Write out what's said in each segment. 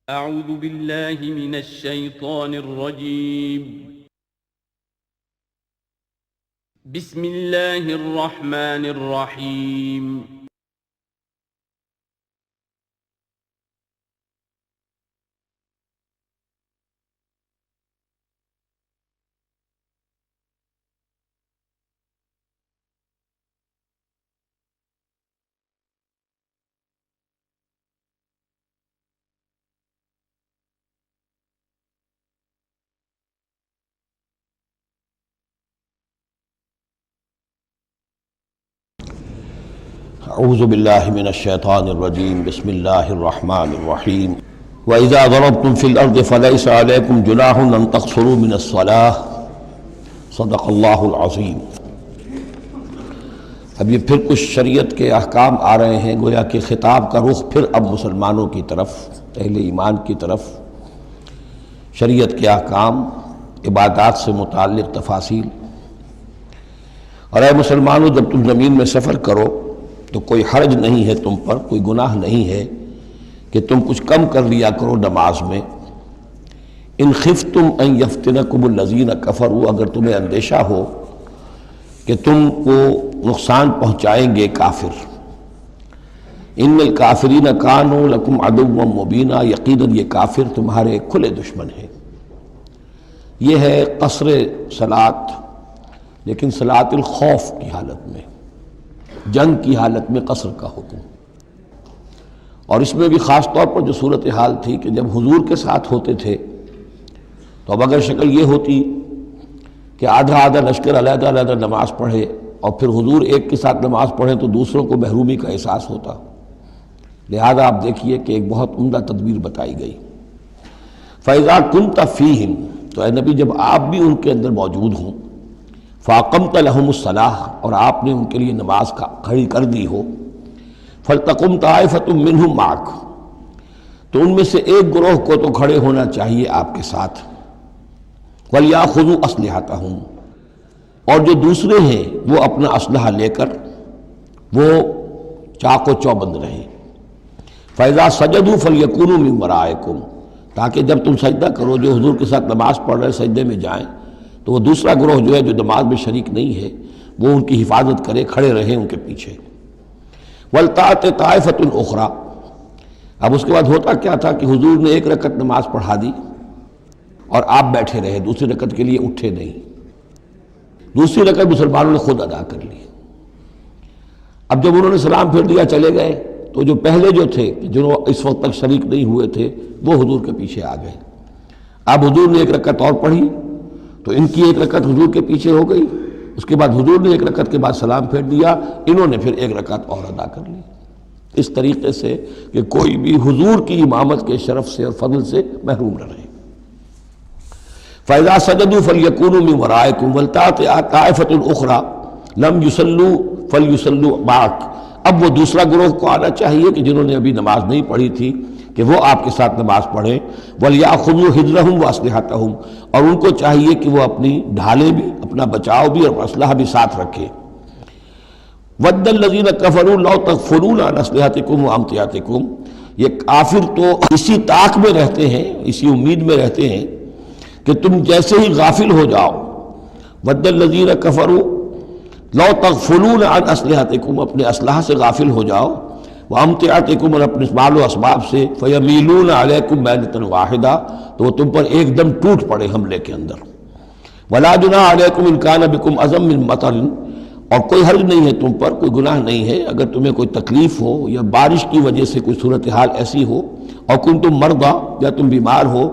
اعوذ باللہ من الشیطان الرجیم بسم اللہ الرحمن الرحیم اعوذ باللہ من الشیطان الرجیم بسم اللہ الرحمن الرحیم وَإِذَا ضَرَبْتُمْ فِي الْأَرْضِ فَلَيْسَ عَلَيْكُمْ جُنَاحٌ أَن تَقْصُرُوا مِنَ الصَّلَاةِ صدق اللہ العظیم۔ اب یہ پھر کچھ شریعت کے احکام آ رہے ہیں، گویا کہ خطاب کا رخ پھر اب مسلمانوں کی طرف، اہل ایمان کی طرف۔ شریعت کے احکام، عبادات سے متعلق تفاصیل۔ اور اے مسلمانوں، جب تم زمین میں سفر کرو تو کوئی حرج نہیں ہے تم پر، کوئی گناہ نہیں ہے کہ تم کچھ کم کر لیا کرو نماز میں۔ ان خفتم ان یفتنکم الذین کفروا، اگر تمہیں اندیشہ ہو کہ تم کو نقصان پہنچائیں گے کافر۔ ان الکافرین کانوا لکم عدوا مبینا، یقیناً یہ کافر تمہارے کھلے دشمن ہیں۔ یہ ہے قصر صلاۃ، لیکن صلاۃ الخوف کی حالت میں، جنگ کی حالت میں قصر کا حکم۔ اور اس میں بھی خاص طور پر جو صورتحال تھی کہ جب حضور کے ساتھ ہوتے تھے تو اب اگر شکل یہ ہوتی کہ آدھا آدھا لشکر علیحدہ علیحدہ نماز پڑھے اور پھر حضور ایک کے ساتھ نماز پڑھیں تو دوسروں کو محرومی کا احساس ہوتا۔ لہذا آپ دیکھیے کہ ایک بہت عمدہ تدبیر بتائی گئی۔ فَإِذَا كُنْتَ فِيهِمْ، تو اے نبی جب آپ بھی ان کے اندر موجود ہوں، فَأَقَمْتَ لَهُمُ الصَّلَاةَ، اور آپ نے ان کے لیے نماز کھڑی کر دی ہو، فَلْتَقُمْ طَائِفَةٌ مِّنْهُمْ مَعَكَ، تو ان میں سے ایک گروہ کو تو کھڑے ہونا چاہیے آپ کے ساتھ۔ وَلْيَأْخُذُوا أَسْلِحَتَهُمْ، اور جو دوسرے ہیں وہ اپنا اسلحہ لے کر وہ چاق و چوبند رہیں۔ فَإِذَا سَجَدُوا فَلْيَكُونُوا مِنْ وَرَائِكُمْ، تاکہ جب تم سجدہ کرو، جو حضور کے ساتھ نماز پڑھ رہے سجدے میں جائیں تو وہ دوسرا گروہ جو ہے جو نماز میں شریک نہیں ہے وہ ان کی حفاظت کرے، کھڑے رہیں ان کے پیچھے۔ وَلْتَأْتِ طَائِفَةٌ أُخْرَىٰ، اب اس کے بعد ہوتا کیا تھا کہ حضور نے ایک رکعت نماز پڑھا دی اور آپ بیٹھے رہے، دوسری رکعت کے لیے اٹھے نہیں۔ دوسری رکعت مسلمانوں نے خود ادا کر لی۔ اب جب انہوں نے سلام پھیر دیا چلے گئے تو جو پہلے جو تھے جو اس وقت تک شریک نہیں ہوئے تھے وہ حضور کے پیچھے آ گئے۔ اب حضور نے ایک رکعت اور پڑھی تو ان کی ایک رکعت حضور کے پیچھے ہو گئی، اس کے بعد حضور نے ایک رکعت کے بعد سلام پھیر دیا، انہوں نے پھر ایک رکعت اور ادا کر لی، اس طریقے سے کہ کوئی بھی حضور کی امامت کے شرف سے اور فضل سے محروم نہ رہے۔ فَإِذَا سَجَدُوا فَلْيَكُونُوا مِنْ وَرَائِكُمْ وَلْتَأْتِ طَائِفَةٌ أُخْرَىٰ لَمْ يُصَلُّوا فَلْيُصَلُّوا مَعَكَ، اب وہ دوسرا گروہ کو آنا چاہیے کہ جنہوں نے ابھی نماز نہیں پڑھی تھی کہ وہ آپ کے ساتھ نماز پڑھیں۔ وَلْيَأْخُذُوا حِذْرَهُمْ وَأَسْلِحَتَهُمْ، اور ان کو چاہیے کہ وہ اپنی ڈھالیں بھی، اپنا بچاؤ بھی اور اسلحہ بھی ساتھ رکھے۔ وَدَّ الَّذِينَ كَفَرُوا لَوْ تَغْفُلُونَ عَنْ أَسْلِحَتِكُمْ وَأَمْتِعَتِكُمْ، یہ کافر تو اسی طاق میں رہتے ہیں، اسی امید میں رہتے ہیں کہ تم جیسے ہی غافل ہو جاؤ۔ وَدَّ الَّذِينَ كَفَرُوا لَوْ تَغْفُلُونَ عَنْ أَسْلِحَتِكُمْ، اپنے اسلحہ سے غافل ہو جاؤ، وَأَمْتِعَتِكُمْ، اور اپنے مال و اسباب سے، فَيَمِيلُونَ عَلَيْكُمْ مَيْلَةً وَاحِدَةً، تو وہ تم پر ایک دم ٹوٹ پڑے حملے کے اندر۔ وَلَا جُنَاحَ عَلَيْكُمْ إِن كَانَ بِكُمْ أَذًى مِّن مَطَرٍ، اور کوئی حرج نہیں ہے تم پر، کوئی گناہ نہیں ہے اگر تمہیں کوئی تکلیف ہو یا بارش کی وجہ سے کوئی صورتحال ایسی ہو، اور کنتم مرضى، یا تم بیمار ہو،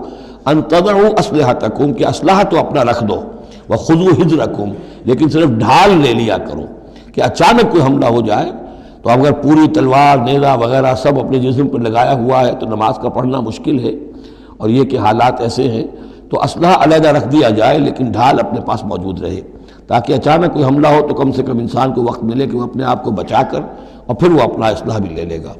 ان تضعوا اسلحتکم، کہ اسلحہ تو اپنا رکھ دو، وخذوا حذرکم، لیکن صرف ڈھال لے لیا کرو کہ اچانک کوئی حملہ ہو جائے تو اگر پوری تلوار نیزہ وغیرہ سب اپنے جسم پر لگایا ہوا ہے تو نماز کا پڑھنا مشکل ہے، اور یہ کہ حالات ایسے ہیں تو اسلحہ علیحدہ رکھ دیا جائے لیکن ڈھال اپنے پاس موجود رہے، تاکہ اچانک کوئی حملہ ہو تو کم سے کم انسان کو وقت ملے کہ وہ اپنے آپ کو بچا کر اور پھر وہ اپنا اسلحہ بھی لے لے گا۔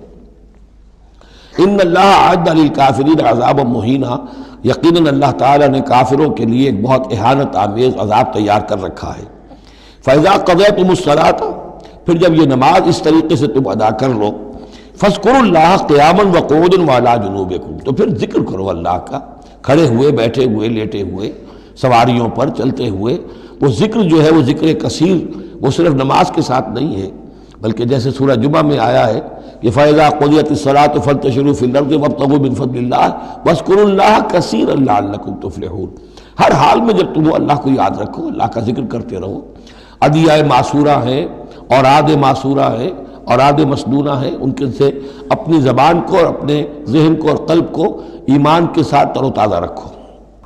ان اللہ اعد للکافرین عذابا مہینا، یقیناً اللہ تعالیٰ نے کافروں کے لیے ایک بہت اہانت آمیز عذاب تیار کر رکھا ہے۔ فَإِذَا قَضَيْتُمُ الصَّلَاةَ، پھر جب یہ نماز اس طریقے سے تم ادا کر لو، فاذکروا اللہ قیاما وقعودا وعلی جنوبکم، تو پھر ذکر کرو اللہ کا کھڑے ہوئے، بیٹھے ہوئے، لیٹے ہوئے، سواریوں پر چلتے ہوئے۔ وہ ذکر جو ہے وہ ذکر کثیر، وہ صرف نماز کے ساتھ نہیں ہے، بلکہ جیسے سورہ جمعہ میں آیا ہے کہ فَإِذَا قُضِيَتِ الصَّلَاةُ فَانتَشِرُوا فِي الْأَرْضِ وَابْتَغُوا مِن فَضْلِ اللَّهِ وَاذْكُرُوا اللَّهَ كَثِيرًا لَعَلَّكُمْ تُفْلِحُونَ۔ ہر حال میں جب تم اللہ کو یاد رکھو، اللہ کا ذکر کرتے رہو۔ ادعیہ معصورہ ہیں، اوراد معصورہ ہیں، اوراد مسنونہ ہیں، ان کے سے اپنی زبان کو اور اپنے ذہن کو اور قلب کو ایمان کے ساتھ تر و تازہ رکھو۔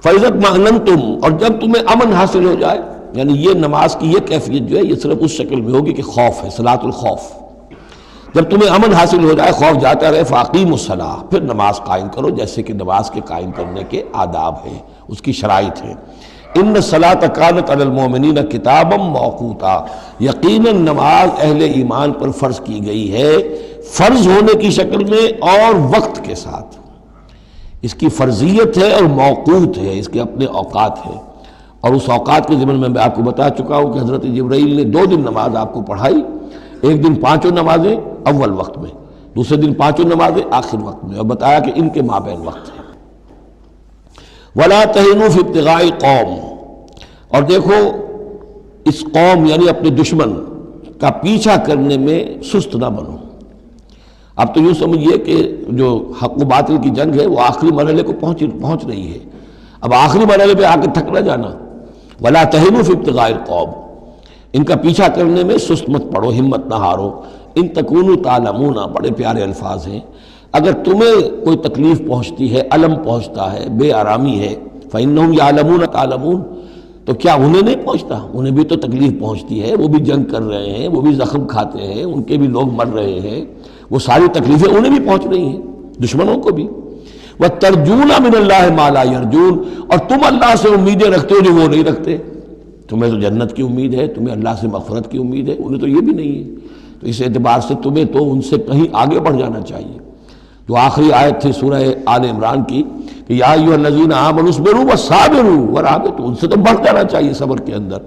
فَإِذَا اطْمَأْنَنْتُمْ، اور جب تمہیں امن حاصل ہو جائے، یعنی یہ نماز کی یہ کیفیت جو ہے یہ صرف اس شکل میں ہوگی کہ خوف ہے، صلاۃ الخوف۔ جب تمہیں امن حاصل ہو جائے، خوف جاتا رہے، فَأَقِیمُوا الصَّلَاةَ، پھر نماز قائم کرو، جیسے کہ نماز کے قائم کرنے کے آداب ہیں، اس کی شرائط ہیں۔ ان الصلاۃ کانت علی المؤمنین کتابا موقوتا، یقیناً نماز اہل ایمان پر فرض کی گئی ہے، فرض ہونے کی شکل میں اور وقت کے ساتھ۔ اس کی فرضیت ہے اور موقوت ہے، اس کے اپنے اوقات ہیں، اور اس اوقات کے ضمن میں آپ کو بتا چکا ہوں کہ حضرت جبرائیل نے 2 دن نماز آپ کو پڑھائی، ایک دن 5 نمازیں اول وقت میں، دوسرے دن 5 نمازیں آخر وقت میں، اور بتایا کہ ان کے مابین وقت ہے۔ وَلَا تَهِنُوا فِي ابْتِغَاءِ قَوْمٍ، اور دیکھو اس قوم یعنی اپنے دشمن کا پیچھا کرنے میں سست نہ بنو۔ اب تو یوں سمجھیے کہ جو حق و باطل کی جنگ ہے وہ آخری مرحلے کو پہنچ رہی ہے، اب آخری مرحلے پہ آ کے تھک نہ جانا۔ وَلَا تَهِنُوا فِي ابْتِغَاءِ الْقَوْمِ، ان کا پیچھا کرنے میں سست مت پڑو، ہمت نہ ہارو۔ ان تکونوا تعلمون، بڑے پیارے الفاظ ہیں، اگر تمہیں کوئی تکلیف پہنچتی ہے، الم پہنچتا ہے، بے آرامی ہے، فَإِنَّهُمْ يَعْلَمُونَ تَعْلَمُونَ، تو کیا انہیں نہیں پہنچتا؟ انہیں بھی تو تکلیف پہنچتی ہے، وہ بھی جنگ کر رہے ہیں، وہ بھی زخم کھاتے ہیں، ان کے بھی لوگ مر رہے ہیں، وہ ساری تکلیفیں انہیں بھی پہنچ رہی ہیں، دشمنوں کو بھی۔ وَتَرْجُونَ مِنَ اللَّهِ مَا لَا يَرْجُونَ، اور تم اللہ سے امیدیں رکھتے ہو جو وہ نہیں رکھتے۔ تمہیں تو جنت کی امید ہے، تمہیں اللہ سے مغفرت کی امید ہے، انہیں تو یہ بھی نہیں ہے۔ تو اس اعتبار سے تمہیں تو ان سے کہیں آگے بڑھ جانا چاہیے۔ جو آخری آیت تھی سورہ آل عمران کی کہ یا ایھا الذین آمنوا اصبروا وصابروا ورابطوا، ان سے تو بڑھ جانا چاہیے صبر کے اندر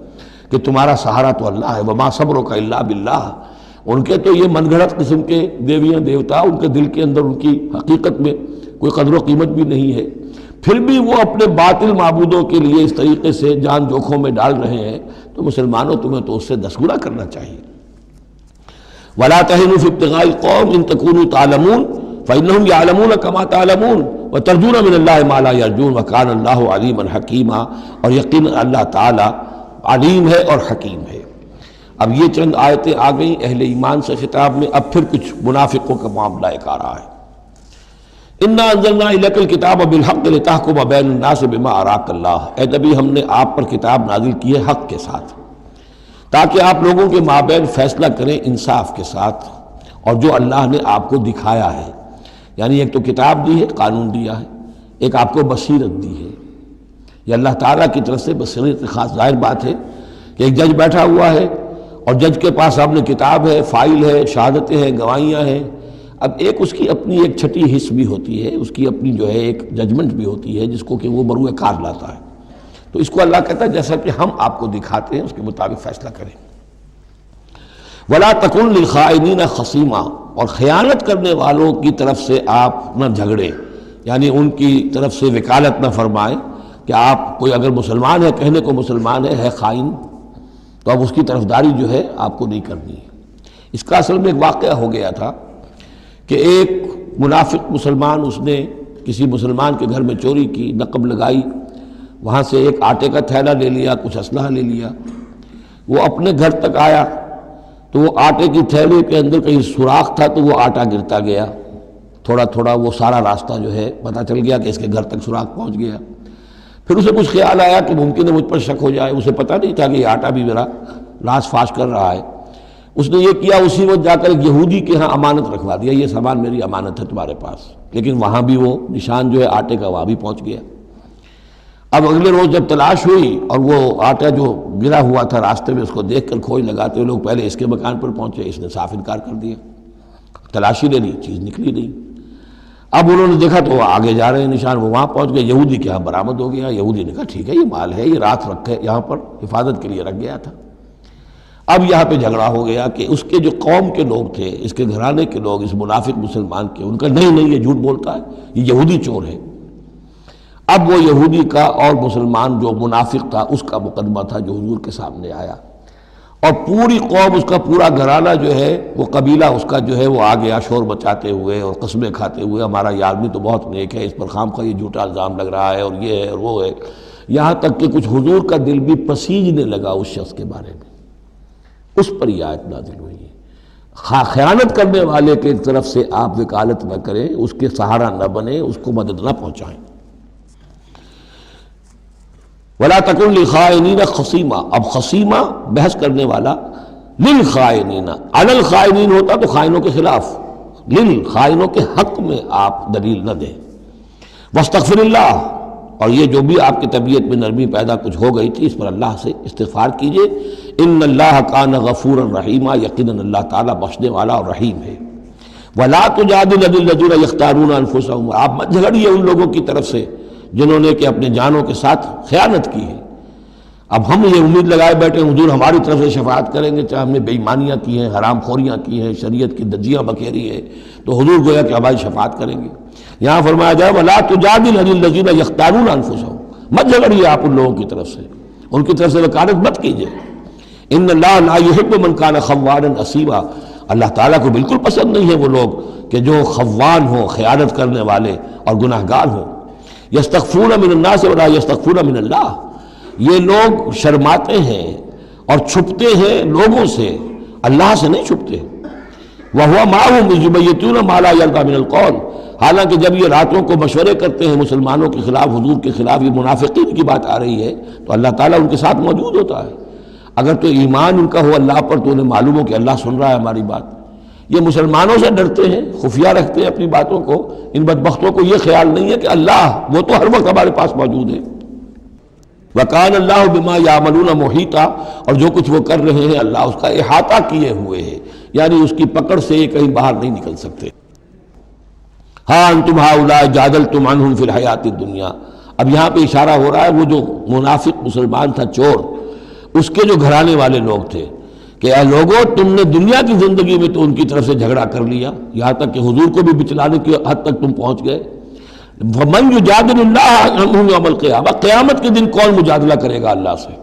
کہ تمہارا سہارا تو اللہ ہے، وما صبرک الا باللہ۔ ان کے تو یہ من گھڑت قسم کے دیویاں دیوتا، ان کے دل کے اندر ان کی حقیقت میں کوئی قدر و قیمت بھی نہیں ہے، پھر بھی وہ اپنے باطل معبودوں کے لیے اس طریقے سے جان جوکھوں میں ڈال رہے ہیں، تو مسلمانوں تمہیں تو اس سے 10 گنا کرنا چاہیے۔ وَلَا تَهِنُوا فِي ابْتِغَاءِ الْقَوْمِ إِن تَكُونُوا تَعْلَمُونَ فَإِنَّهُمْ يَعْلَمُونَ كَمَا تَعْلَمُونَ وَتَرْجُونَ مِنَ اللَّهِ مَا لَا يَرْجُونَ وَكَانَ اللَّهُ عَلِيمًا حَكِيمًا، اور یقیناً اللہ تعالی علیم ہے اور حکیم ہے۔ اب یہ چند آیتیں آ گئیں اہل ایمان سے خطاب میں، اب پھر کچھ منافقوں کا معاملہ ایک آ رہا ہے۔ اِنَّا أَنزَلْنَا إِلَيْكَ الْكِتَابَ بِالْحَقِّ لِتَحْكُمَ بَيْنَ النَّاسِ بِمَا أَرَاكَ اللَّهُ، اے نبی ہم نے آپ پر کتاب نازل کی ہے حق کے ساتھ، تاکہ آپ لوگوں کے مابین فیصلہ کریں انصاف کے ساتھ، اور جو اللہ نے آپ کو دکھایا ہے، یعنی ایک تو کتاب دی ہے، قانون دیا ہے، ایک آپ کو بصیرت دی ہے۔ یہ اللہ تعالیٰ کی طرف سے بصیرت خاص، ظاہر بات ہے کہ ایک جج بیٹھا ہوا ہے اور جج کے پاس سامنے کتاب ہے، فائل ہے، شہادتیں ہیں، گواہیاں ہیں، اب ایک اس کی اپنی ایک چھٹی حص بھی ہوتی ہے، اس کی اپنی جو ہے ایک ججمنٹ بھی ہوتی ہے جس کو کہ وہ بروئے کار لاتا ہے، تو اس کو اللہ کہتا ہے جیسا کہ ہم آپ کو دکھاتے ہیں اس کے مطابق فیصلہ کریں۔ وَلَا تَكُن لِلْخَائِنِينَ خَصِيمًا، اور خیانت کرنے والوں کی طرف سے آپ نہ جھگڑیں، یعنی ان کی طرف سے وکالت نہ فرمائیں کہ آپ کوئی اگر مسلمان ہے، کہنے کو مسلمان ہے خائن، تو اب اس کی طرفداری جو ہے آپ کو نہیں کرنی ہے۔ اس کا اصل میں ایک واقعہ ہو گیا تھا کہ ایک منافق مسلمان، اس نے کسی مسلمان کے گھر میں چوری کی، نقب لگائی، وہاں سے ایک آٹے کا تھیلا لے لیا، کچھ اسلحہ لے لیا، وہ اپنے گھر تک آیا تو وہ آٹے کی تھیلے کے اندر کہیں سوراخ تھا تو وہ آٹا گرتا گیا، تھوڑا تھوڑا وہ سارا راستہ جو ہے پتہ چل گیا کہ اس کے گھر تک سوراخ پہنچ گیا۔ پھر اسے کچھ خیال آیا کہ ممکن ہے مجھ پر شک ہو جائے، اسے پتہ نہیں تھا کہ یہ آٹا بھی میرا راز فاش کر رہا ہے۔ اس نے یہ کیا، اسی وقت جا کر ایک یہودی کے ہاں امانت رکھوا دیا، یہ سامان میری امانت ہے تمہارے پاس، لیکن وہاں بھی وہ نشان جو ہے آٹے کا وہاں بھی پہنچ گیا۔ اب اگلے روز جب تلاش ہوئی اور وہ آٹا جو گرا ہوا تھا راستے میں، اس کو دیکھ کر کھوج لگاتے ہوئے لوگ پہلے اس کے مکان پر پہنچے، اس نے صاف انکار کر دیا، تلاشی لے لی، چیز نکلی نہیں۔ اب انہوں نے دیکھا تو وہ آگے جا رہے ہیں نشان، وہ وہاں پہنچ گئے، یہودی کے ہاں برآمد ہو گیا۔ یہودی نے کہا ٹھیک ہے، یہ مال ہے، یہ رات رکھے یہاں پر حفاظت کے لیے رکھ گیا تھا۔ اب یہاں پہ جھگڑا ہو گیا کہ اس کے جو قوم کے لوگ تھے، اس کے گھرانے کے لوگ، اس منافق مسلمان کے، ان کا نہیں یہ جھوٹ بولتا ہے، یہ یہودی چور ہے۔ اب وہ یہودی کا اور مسلمان جو منافق تھا اس کا مقدمہ تھا جو حضور کے سامنے آیا، اور پوری قوم، اس کا پورا گھرانہ جو ہے، وہ قبیلہ اس کا جو ہے وہ آ گیا شور بچاتے ہوئے اور قسمیں کھاتے ہوئے، ہمارا یہ آدمی تو بہت نیک ہے، اس پر خامخواہ یہ جھوٹا الزام لگ رہا ہے اور یہ ہے اور وہ ہے، یہاں تک کہ کچھ حضور کا دل بھی پسیجنے لگا اس شخص کے بارے میں۔ اس پر یہ آیت نازل ہوئی ہے، خیانت کرنے والے کی طرف سے آپ وکالت نہ کریں، اس کے سہارا نہ بنیں، اس کو مدد نہ پہنچائیں۔ وَلَا تَكُنْ لِلْخَائِنِينَ خَصِيمًا، اب خصیمہ بحث کرنے والا، للخائنین، علی الخائنین ہوتا تو خائنوں کے خلاف، للخائنوں کے حق میں آپ دلیل نہ دیں۔ وَاسْتَغْفِرِ اللَّهَ، اور یہ جو بھی آپ کی طبیعت میں نرمی پیدا کچھ ہو گئی تھی، اس پر اللہ سے استغفار کیجئے، ان اللہ کان غفورا رحیما، یقیناً اللہ تعالیٰ بخشنے والا اور رحیم ہے۔ وَلَا تُجَادِلْ عَنِ الَّذِينَ يَخْتَانُونَ أَنفُسَهُمْ، آپ مت جھگڑیے ان لوگوں کی طرف سے جنہوں نے کہ اپنے جانوں کے ساتھ خیانت کی ہے۔ اب ہم یہ امید لگائے بیٹھے حضور ہماری طرف سے شفاعت کریں گے، چاہے ہم نے بے ایمانیاں کی ہیں، حرام خوریاں کی ہیں، شریعت کی دجیاں بکھیری ہے، تو حضور گویا کہ ہماری شفاعت کریں گے۔ یہاں فرمایا جائے وَلَا تُجَادِلْ عَنِ الَّذِينَ يَخْتَانُونَ أَنفُسَهُمْ، مت جھگڑیے آپ ان لوگوں کی طرف سے، ان کی طرف سے وکالت مت کیجیے۔ ان اللہ لا يحب من كان خوانا اثیما، اللہ تعالیٰ کو بالکل پسند نہیں ہے وہ لوگ کہ جو خوان ہوں، خیانت کرنے والے اور گناہ گار ہوں۔ یستخفون من الناس ولا یستخفون من اللہ، یہ لوگ شرماتے ہیں اور چھپتے ہیں لوگوں سے، اللہ سے نہیں چھپتے۔ وَهُوَ مَعَهُمْ إِذْ يُبَيِّتُونَ مَا لَا يَرْضَىٰ مِنَ الْقَوْلِ، حالانکہ جب یہ راتوں کو مشورے کرتے ہیں مسلمانوں کے خلاف، حضور کے خلاف، یہ منافقین کی بات آ رہی ہے، تو اللہ تعالیٰ ان کے ساتھ موجود ہوتا ہے۔ اگر تو ایمان ان کا ہو اللہ پر تو انہیں معلوم ہو کہ اللہ سن رہا ہے ہماری بات۔ یہ مسلمانوں سے ڈرتے ہیں، خفیہ رکھتے ہیں اپنی باتوں کو، ان بدبختوں کو یہ خیال نہیں ہے کہ اللہ وہ تو ہر وقت ہمارے پاس موجود ہے۔ وَكَانَ اللَّهُ بِمَا يَعْمَلُونَ مُحِيطًا، اور جو کچھ وہ کر رہے ہیں اللہ اس کا احاطہ کیے ہوئے ہے، یعنی اس کی پکڑ سے یہ کہیں باہر نہیں نکل سکتے۔ ہاں انتم ہؤلاء جادلتم عنہم فی الحیات الدنیا، اب یہاں پہ اشارہ ہو رہا ہے وہ جو منافق مسلمان تھا چور، اس کے جو گھرانے والے لوگ تھے کہ اے لوگوں تم نے دنیا کی زندگی میں تو ان کی طرف سے جھگڑا کر لیا، یہاں تک کہ حضور کو بھی بچلانے کی حد تک تم پہنچ گئے۔ وَمَنْ يُجَادِلُ اللَّهَ عَنْهُمْ يَوْمَ الْقِيَامَةِ، قیامت کے دن کون مجادلہ کرے گا اللہ سے؟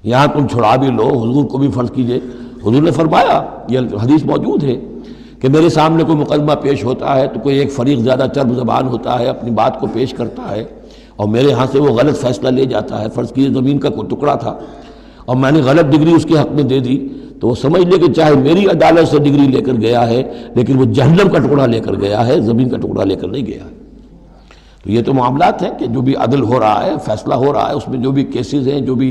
یہاں تم چھڑا بھی لو، حضور کو بھی فرض کیجئے، حضور نے فرمایا، یہ حدیث موجود ہے کہ میرے سامنے کوئی مقدمہ پیش ہوتا ہے تو کوئی ایک فریق زیادہ چرب زبان ہوتا ہے، اپنی بات کو پیش کرتا ہے اور میرے ہاں سے وہ غلط فیصلہ لے جاتا ہے۔ فرض کیجئے زمین کا کوئی ٹکڑا تھا اور میں نے غلط ڈگری اس کے حق میں دے دی، تو وہ سمجھ لے کہ چاہے میری عدالت سے ڈگری لے کر گیا ہے لیکن وہ جہنم کا ٹکڑا لے کر گیا ہے، زمین کا ٹکڑا لے کر نہیں گیا ہے۔ تو یہ تو معاملات ہیں کہ جو بھی عدل ہو رہا ہے، فیصلہ ہو رہا ہے، اس میں جو بھی کیسز ہیں، جو بھی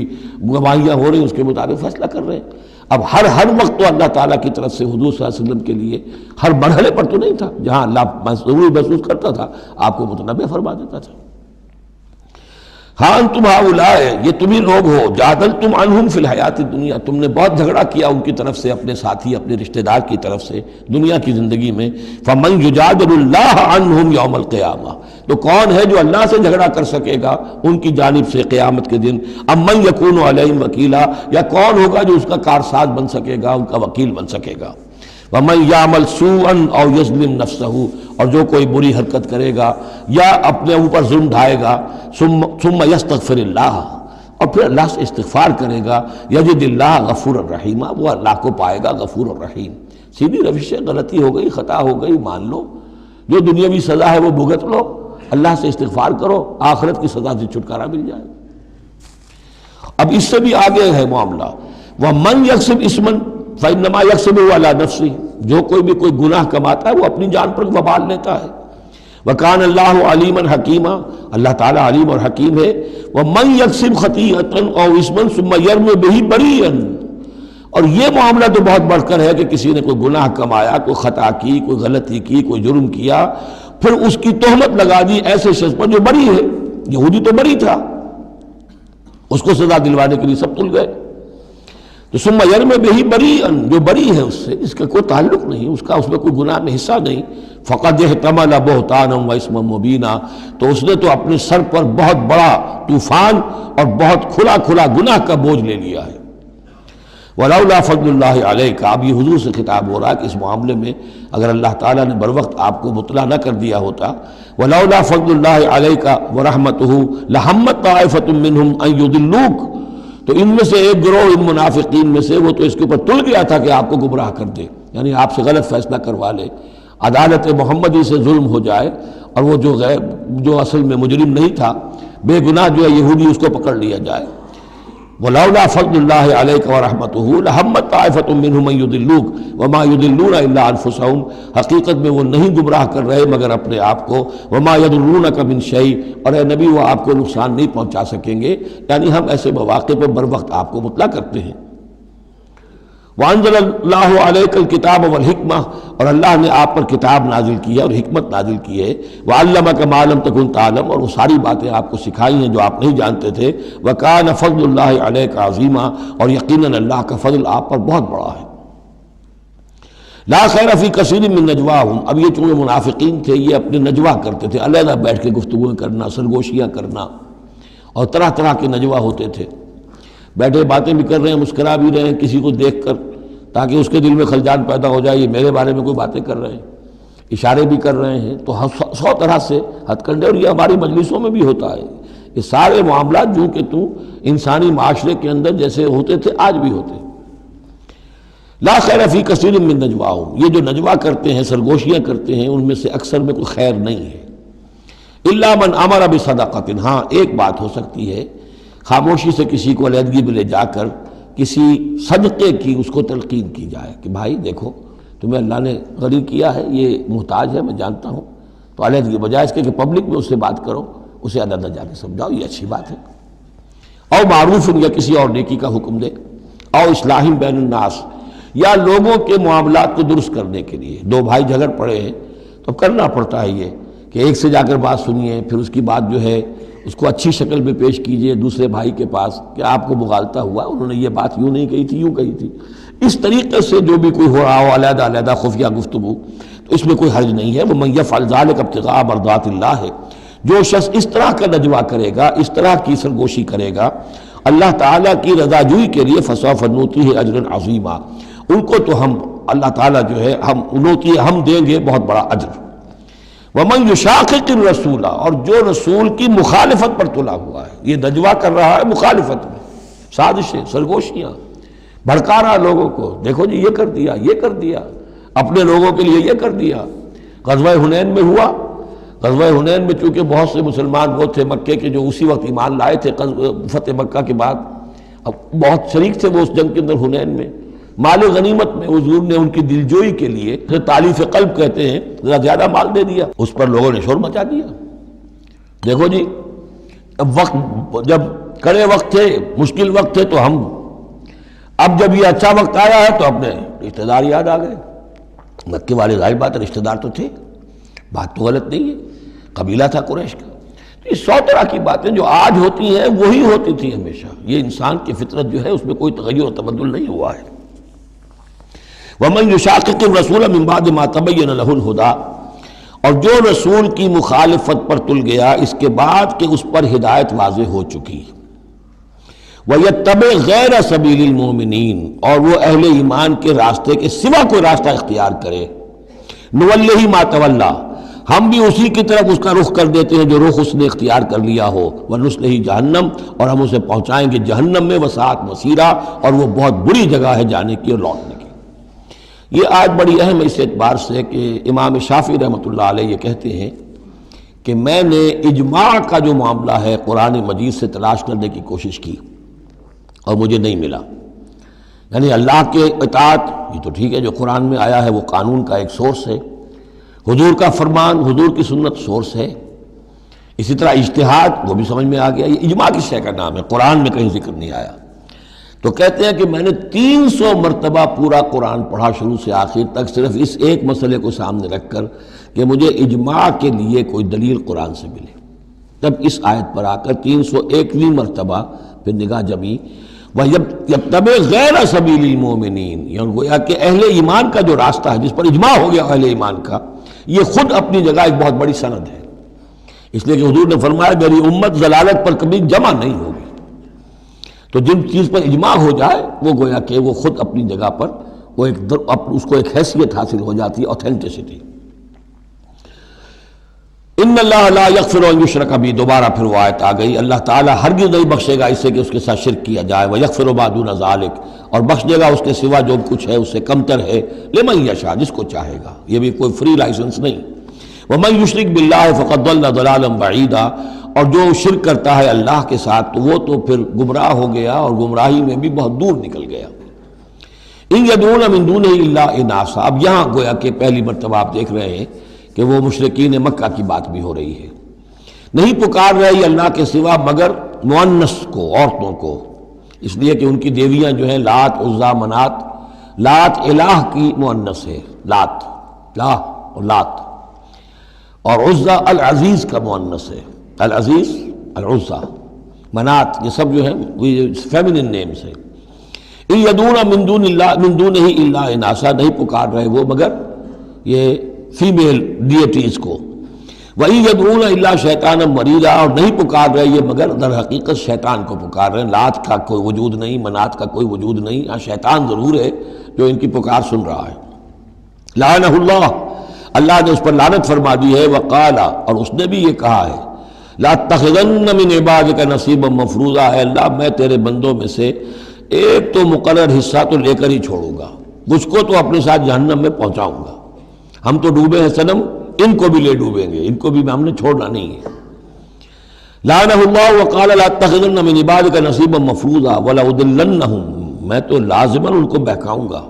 گواہیاں ہو رہی ہیں، اس کے مطابق فیصلہ کر رہے ہیں۔ اب ہر وقت تو اللہ تعالیٰ کی طرف سے حضور صلی اللہ علیہ وسلم کے لیے ہر مرحلے پر تو نہیں تھا، جہاں اللہ ضروری محسوس کرتا تھا آپ کو متنبہ فرما دیتا تھا۔ ہاں انتم ہؤلاء، یہ تم ہی لوگ ہو، جادلتم عنہم فی الحیات الدنیا، تم نے بہت جھگڑا کیا ان کی طرف سے، اپنے ساتھی، اپنے رشتہ دار کی طرف سے دنیا کی زندگی میں۔ فمن یجادل اللہ عنہم یوم القیامہ، تو کون ہے جو اللہ سے جھگڑا کر سکے گا ان کی جانب سے قیامت کے دن؟ ام من یکون علیہم وکیلا، یا کون ہوگا جو اس کا کارساز بن سکے گا، ان کا وکیل بن سکے گا؟ وَمَن يَعْمَلْ سُوءًا أَوْ يَظْلِمْ نَفْسَهُ، اور جو کوئی بری حرکت کرے گا یا اپنے اوپر ظلم ڈھائے گا، ثُمَّ يَسْتَغْفِرِ اللَّهَ، اور پھر اللہ سے استغفار کرے گا، يَجِدِ اللَّهَ غَفُورًا رَحِيمًا، وہ اللہ کو پائے گا غفور الرحیم۔ سیدھی روش ہے، غلطی ہو گئی، خطا ہو گئی، مان لو، جو دنیاوی سزا ہے وہ بھگت لو، اللہ سے استغفار کرو، آخرت کی سزا سے چھٹکارا مل جائے۔ اب اس سے بھی آگے ہے معاملہ، وَمَن يَكْسِبْ إِثْمًا فَإِنَّمَا يَكْسِبُهُ عَلَى نَفْسِهِ، جو کوئی بھی کوئی گناہ کماتا ہے وہ اپنی جان پر وبال لیتا ہے۔ وَكَانَ اللَّهُ عَلِيمًا حَكِيمًا، اللہ تعالیٰ علیم اور حکیم ہے۔ وَمَن يَكْسِبْ خَطِيئَةً أَوْ إِثْمًا ثُمَّ يَرْمِ بِهِ بَرِيئًا، اور یہ معاملہ تو بہت بڑھ کر ہے کہ کسی نے کوئی گناہ کمایا، کوئی خطا کی، کوئی غلطی کی، کوئی جرم کیا، پھر اس کی تہمت لگا دی ایسے شخص پر جو بری ہے۔ یہودی تو بری تھا، اس کو سزا دلوانے کے لیے سب تل گئے، تو ثم یرمی بہ بریئا، جو بری ہے اس سے، اس کا کوئی تعلق نہیں، اس کا اس میں کوئی گناہ میں حصہ نہیں، فقد احتمل بہتانا و اثما مبینا، تو اس نے تو اپنے سر پر بہت بڑا طوفان اور بہت کھلا کھلا گناہ کا بوجھ لے لیا ہے۔ ولولا فضل اللہ علیک، اب یہ حضور سے خطاب ہو رہا ہے کہ اس معاملے میں اگر اللہ تعالیٰ نے بروقت آپ کو مطلع نہ کر دیا ہوتا، ولولا فضل اللہ علیک ورحمتہ لہمت طائفۃ منہم ان یضلوک، تو ان میں سے ایک گروہ ان منافقین میں سے وہ تو اس کے اوپر تل گیا تھا کہ آپ کو گمراہ کر دے، یعنی آپ سے غلط فیصلہ کروا لے، عدالت محمدی سے ظلم ہو جائے، اور وہ جو اصل میں مجرم نہیں تھا، بے گناہ جو ہے یہودی، اس کو پکڑ لیا جائے۔ وَلَوْلَا فَضْلُ اللَّهِ عَلَيْكَ وَرَحْمَتُهُ لَهَمَّتْ طَائِفَةٌ مِّنْهُمْ أَن يُضِلُّوكَ وَمَا يُضِلُّونَ إِلَّا أَنفُسَهُمْ، حقیقت میں وہ نہیں گمراہ کر رہے مگر اپنے آپ کو، وَمَا يَضُرُّونَكَ مِنْ شَيْءٍ، اور اے نبی وہ آپ کو نقصان نہیں پہنچا سکیں گے، یعنی ہم ایسے مواقع پہ بر وقت آپ کو مطلع کرتے ہیں۔ وَأَنزَلَ اللَّهُ عَلَيْكَ الْكِتَابَ وَالْحِكْمَةَ، اور اللہ نے آپ پر کتاب نازل کی ہے اور حکمت نازل کی ہے، وَعَلَّمَكَ مَا لَمْ تَكُنْ تَعْلَمْ، اور وہ ساری باتیں آپ کو سکھائی ہیں جو آپ نہیں جانتے تھے، وَكَانَ فَضْلُ اللَّهِ عَلَيْكَ عَظِيمًا، اور یقیناً اللہ کا فضل آپ پر بہت بڑا ہے۔ لا خیر فی کثیر من نجواہم، اب یہ چونکہ منافقین تھے یہ اپنے نجوا کرتے تھے، علیحدہ بیٹھ کے گفتگویں کرنا، سرگوشیاں کرنا، اور طرح طرح کے نجوا ہوتے تھے، بیٹھے باتیں بھی کر رہے ہیں، مسکرا بھی رہے ہیں کسی کو دیکھ کر تاکہ اس کے دل میں خلجان پیدا ہو جائے، یہ میرے بارے میں کوئی باتیں کر رہے ہیں، اشارے بھی کر رہے ہیں، تو 100 طرح سے ہتھ کنڈے، اور یہ ہماری مجلسوں میں بھی ہوتا ہے، یہ سارے معاملات جو کہ انسانی معاشرے کے اندر جیسے ہوتے تھے آج بھی ہوتے ہیں۔ لا خیر فی کثیر من نجواہم، یہ جو نجوا کرتے ہیں، سرگوشیاں کرتے ہیں، ان میں سے اکثر میں کوئی خیر نہیں ہے، الا من امر بصدقۃ، ہاں ایک بات ہو سکتی ہے، خاموشی سے کسی کو علیحدگی میں لے جا کر کسی صدقے کی اس کو تلقین کی جائے کہ بھائی دیکھو تمہیں اللہ نے غنی کیا ہے، یہ محتاج ہے میں جانتا ہوں، تو علیحدگی بجائے اس کے کہ پبلک میں اس سے بات کرو، اسے علیحدہ جا کے سمجھاؤ، یہ اچھی بات ہے۔ او معروف، یا کسی اور نیکی کا حکم دے، او اصلاح بین الناس، یا لوگوں کے معاملات کو درست کرنے کے لیے، دو بھائی جھگڑ پڑے ہیں تو کرنا پڑتا ہے یہ کہ ایک سے جا کر بات سنیے، پھر اس کی بات جو ہے اس کو اچھی شکل میں پیش کیجئے دوسرے بھائی کے پاس کہ آپ کو مغالطہ ہوا، انہوں نے یہ بات یوں نہیں کہی تھی، یوں کہی تھی، اس طریقے سے جو بھی کوئی ہو رہا ہو علیحدہ علیحدہ خفیہ گفتگو، تو اس میں کوئی حرج نہیں ہے۔ وَمَن يَفْعَلْ ذَلِكَ ابْتِغَاءَ مَرْضَاتِ اللَّهِ، جو شخص اس طرح کا نجوا کرے گا، اس طرح کی سرگوشی کرے گا اللہ تعالیٰ کی رضا جوئی کے لیے، فَسَوْفَ نُؤْتِيهِ أَجْرًا عَظِيمًا، ان کو تو ہم اللہ تعالیٰ جو ہے ہم دیں گے بہت بڑا اجر۔ وَمَن يُشَاقِقِ الرَّسُولَ، اور جو رسول کی مخالفت پر تلا ہوا ہے، یہ نجوا کر رہا ہے مخالفت میں، سازشیں، سرگوشیاں، بھڑکا رہا لوگوں کو، دیکھو جی یہ کر دیا، یہ کر دیا، اپنے لوگوں کے لیے یہ کر دیا۔ غزوہ حنین میں ہوا، غزوہ حنین میں چونکہ بہت سے مسلمان وہ تھے مکے کے جو اسی وقت ایمان لائے تھے فتح مکہ کے بعد، اب بہت شریک تھے وہ اس جنگ کے اندر حنین میں، مال غنیمت میں حضور نے ان کی دلجوئی کے لیے تالیف قلب کہتے ہیں، ذرا زیادہ مال دے دیا، اس پر لوگوں نے شور مچا دیا۔ دیکھو جی وقت جب کڑے وقت تھے، مشکل وقت تھے تو ہم، اب جب یہ اچھا وقت آیا ہے تو اپنے رشتہ دار یاد آ گئے، مکے والے ظاہر بات ہے رشتہ دار تو تھے، بات تو غلط نہیں ہے، قبیلہ تھا قریش کا۔ یہ 100 طرح کی باتیں جو آج ہوتی ہیں وہی ہوتی تھی ہمیشہ، یہ انسان کی فطرت جو ہے اس میں کوئی تغیر و تبدل نہیں ہوا ہے۔ وَمَن يُشَاقِقِ الرَّسُولَ مِن بَعْدِ مَا تَبَيَّنَ لَهُ الْهُدَىٰ، اور جو رسول کی مخالفت پر تل گیا اس کے بعد کہ اس پر ہدایت واضح ہو چکی، وَيَتَّبِعْ غَيْرَ سَبِيلِ الْمُؤْمِنِينَ، اور وہ اہل ایمان کے راستے کے سوا کوئی راستہ اختیار کرے، نُوَلِّهِ مَا تَوَلَّىٰ، ہم بھی اسی کی طرف اس کا رخ کر دیتے ہیں جو رخ اس نے اختیار کر لیا ہو، وَنُصْلِهِ جہنم، اور ہم اسے پہنچائیں گے جہنم میں، وَسَاءَتْ مَصِيرًا، اور وہ بہت بری جگہ ہے جانے کی اور لوٹنے کی۔ یہ آج بڑی اہم ہے اس اعتبار سے کہ امام شافعی رحمۃ اللہ علیہ یہ کہتے ہیں کہ میں نے اجماع کا جو معاملہ ہے قرآن مجید سے تلاش کرنے کی کوشش کی اور مجھے نہیں ملا، یعنی اللہ کے اطاعت یہ تو ٹھیک ہے جو قرآن میں آیا ہے وہ قانون کا ایک سورس ہے، حضور کا فرمان، حضور کی سنت سورس ہے، اسی طرح اجتہاد وہ بھی سمجھ میں آ گیا، یہ اجماع کس شے کا نام ہے، قرآن میں کہیں ذکر نہیں آیا۔ تو کہتے ہیں کہ میں نے 300 مرتبہ پورا قرآن پڑھا شروع سے آخر تک، صرف اس ایک مسئلے کو سامنے رکھ کر کہ مجھے اجماع کے لیے کوئی دلیل قرآن سے ملے، تب اس آیت پر آ کر 301ویں مرتبہ پھر نگاہ جمی، وَيَتَّبِعْ غَيْرَ سَبِيلِ الْمُؤْمِنِينَ، یعنی گویا کہ اہل ایمان کا جو راستہ ہے جس پر اجماع ہو گیا اہل ایمان کا، یہ خود اپنی جگہ ایک بہت بڑی سند ہے، اس لیے کہ حضور نے فرمایا میری امت ضلالت پر کبھی جمع نہیں ہوگی۔ تو جن چیز پر اجماع ہو جائے وہ گویا کہ وہ خود اپنی جگہ پر وہ اس کو ایک حیثیت حاصل ہو جاتی ہے، اوتھینٹسٹی۔ ان اللہ لا یغفر ان یشرک بہ، دوبارہ پھر وہ آیت آ گئی، اللہ تعالیٰ ہرگز نہیں بخشے گا اسے کہ اس کے ساتھ شرک کیا جائے، ویغفر ما دون ذلک، اور بخش دے گا اس کے سوا جو کچھ ہے اس سے کمتر ہے، لمن یشاء، جس کو چاہے گا، یہ بھی کوئی فری لائسنس نہیں۔ ومن یشرک باللہ فقد ضل ضلالا بعیدا، اور جو شرک کرتا ہے اللہ کے ساتھ تو وہ تو پھر گمراہ ہو گیا اور گمراہی میں بھی بہت دور نکل گیا۔ ان یدعون من دونہ الا اناثا، اب یہاں گویا کہ پہلی مرتبہ آپ دیکھ رہے ہیں کہ وہ مشرکین مکہ کی بات بھی ہو رہی ہے، نہیں پکار رہی اللہ کے سوا مگر مؤنث کو، عورتوں کو، اس لیے کہ ان کی دیویاں جو ہیں لات، عزا، منات، لات الہ کی مؤنث ہے، لات، لا اور لات، اور عزا العزیز کا مؤنث ہے، العزیز، العزا، منات، یہ سب جو ہیں فیمنن نیمز ہیں۔ ان یدعون من دونہ الا اناثا، نہیں پکار رہے وہ مگر یہ فیمیل ڈیٹیز کو، وَإِن يَدْعُونَ إِلَّا شَيْطَانًا مَرِيدًا، اور نہیں پکار رہے یہ مگر در حقیقت شیطان کو پکار رہے ہیں، لات کا کوئی وجود نہیں، منات کا کوئی وجود نہیں، ہاں شیطان ضرور ہے جو ان کی پکار سن رہا ہے۔ لعنہ اللہ، اللہ نے اس پر لعنت فرما دی ہے، وقال، اور اس نے بھی یہ کہا ہے، لَأَتَّخِذَنَّ مِنْ عِبَادِكَ نَصِيبًا مَفْرُوضًا، اے اللہ میں تیرے بندوں میں سے ایک تو مقرر حصہ تو لے کر ہی چھوڑوں گا، مجھ کو تو اپنے ساتھ جہنم میں پہنچاؤں گا، ہم تو ڈوبے ہیں صنم، ان کو بھی لے ڈوبیں گے، ان کو بھی ہم نے چھوڑنا نہیں ہے۔ لعنہ اللہ وقال لأتخذن من عبادک نصیبا مفروضا ولأضلنہم، میں تو لازماً ان کو بہکاؤں گا،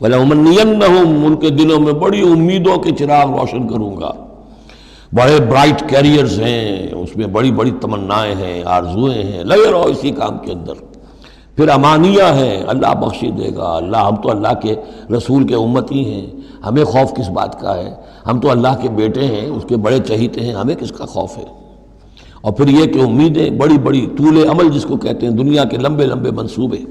ولأمنینہم، ان کے دلوں میں بڑی امیدوں کے چراغ روشن کروں گا، بڑے برائٹ کیریئرز ہیں، اس میں بڑی بڑی تمنائیں ہیں، آرزویں ہیں، لگے رہو اسی کام کے اندر، پھر امانیہ ہیں، اللہ بخشی دے گا، اللہ، ہم تو اللہ کے رسول کے امتی ہیں، ہمیں خوف کس بات کا ہے، ہم تو اللہ کے بیٹے ہیں، اس کے بڑے چہیتے ہیں، ہمیں کس کا خوف ہے۔ اور پھر یہ کہ امیدیں بڑی بڑی، طول عمل جس کو کہتے ہیں، دنیا کے لمبے لمبے منصوبے۔